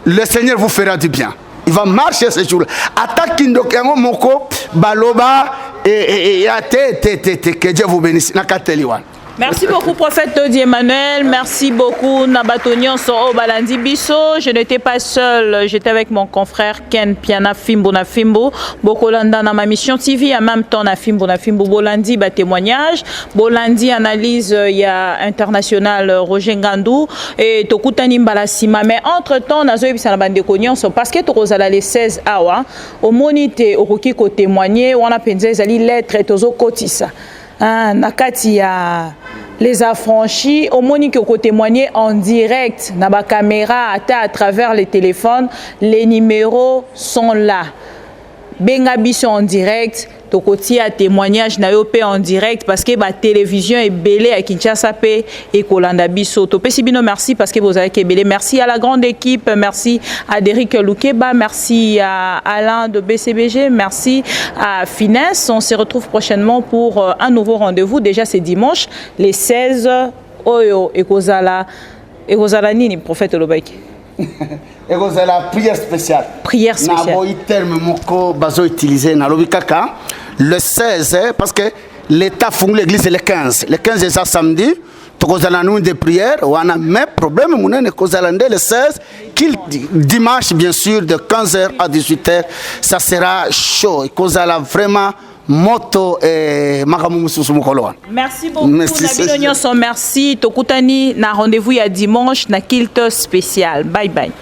le Seigneur vous fera du bien il va marcher ce jour attaque ndokango moko baloba et que Dieu vous bénisse na kateli wana. Merci beaucoup, prophète Dodi Emmanuel. Merci beaucoup, Nabatonion Soro Balandi Bisso. Je n'étais pas seul, j'étais avec mon confrère Ken Piana Fimbo na Fimbo. Bokolanda na ma mission TV, en même temps na Fimbo Bolandi, ba témoignage. Bolandi analyse, il y a international Roger Ngandou et Tokutani Mbalasima. Mais entre-temps, nazo ebisa na bande konyon so parce que tokozala les 16 awa, au monité au koki ko témoigner, on a pensé zali lettre et tozo kotisa. Nakati ya les affranchis au monique au témoigner en direct na ba caméra à travers les téléphones les numéros sont là benga biso en direct to koti à témoignage na yo pe en direct parce que ba télévision est belé à Kinshasa pe et kolanda biso to pesi bino merci parce que vous avez belé merci à la grande équipe merci à Derrick Loukeba merci à Alain de BCBG merci à Finesse on se retrouve prochainement pour un nouveau rendez-vous déjà c'est dimanche les 16 oyo ekozala nini prophète Lobaiki. Et vous avez la prière spéciale. Prière spéciale. Terme moko bazo utilisé na lobikaka le 16 parce que l'état fonde l'église le 15. Le 15 c'est samedi. Tokozala nous des prières, on a même problème munene kozalande le 16 qu'il dimanche bien sûr de 15h à 18h ça sera chaud. Kozala vraiment moto et merci beaucoup merci Tokutani na rendez-vous il y a dimanche na kilt spécial bye bye.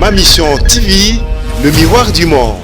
Ma Mission TV, le miroir du monde.